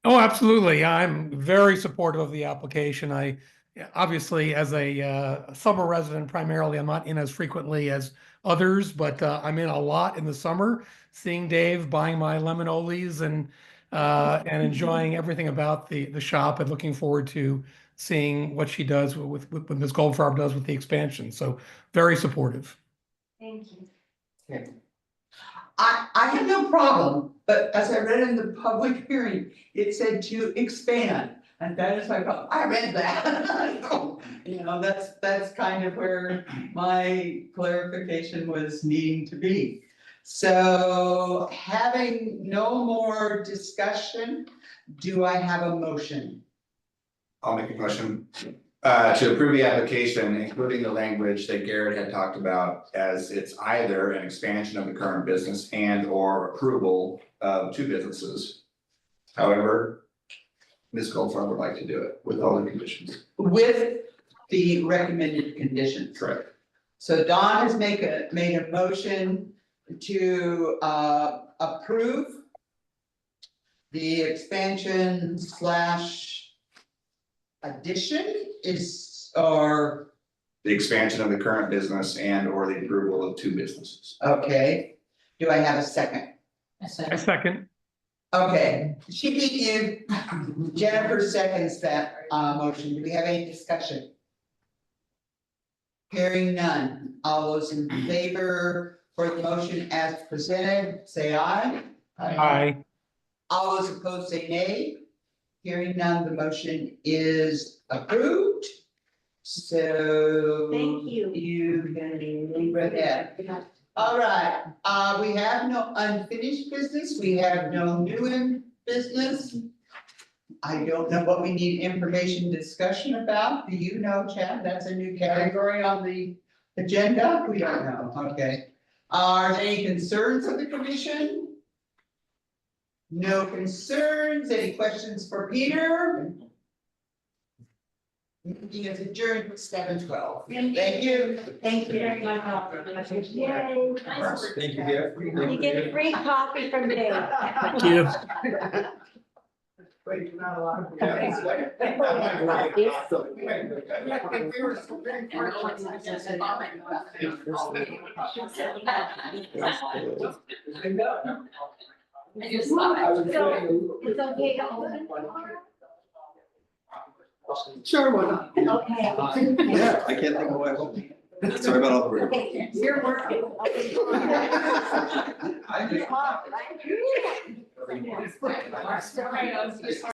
Oh, absolutely. I'm very supportive of the application. I Yeah, obviously, as a summer resident primarily, I'm not in as frequently as others, but I'm in a lot in the summer, seeing Dave, buying my lemon olies and enjoying everything about the shop and looking forward to seeing what she does with Ms. Goldfarb does with the expansion. So very supportive. Thank you. I have no problem, but as I read in the public hearing, it said to expand. And that is my problem. I read that. You know, that's kind of where my clarification was needing to be. So having no more discussion, do I have a motion? I'll make a motion to approve the application, including the language that Garrett had talked about as it's either an expansion of the current business and or approval of two businesses. However, Ms. Goldfarb would like to do it with all the conditions. With the recommended conditions. Correct. So Don has made a motion to approve the expansion / addition is, or, The expansion of the current business and or the approval of two businesses. okay. Do I have a second? I said, A second. Okay, she beat you. Jennifer seconds that motion. Do we have any discussion? Hearing none. All those in favor for the motion as presented, say aye. Aye. All those opposed say nay. Hearing none, the motion is approved. So. Thank you. You can leave it at. All right, we have no unfinished business, we have no new business. I don't know what we need information discussion about, do you know, Chad, that's a new category on the agenda, we don't know, okay. Are there any concerns of the commission? No concerns, any questions for Peter? Meeting is adjourned at 7:12. Thank you. Thank you very much. Yay. Thank you, Garrett. You get a free coffee from Dave. Thank you. It's okay to open? Sure, why not? Okay. Yeah, I can't think of what I want. Sorry about all the. Okay, you're working. I just- Right?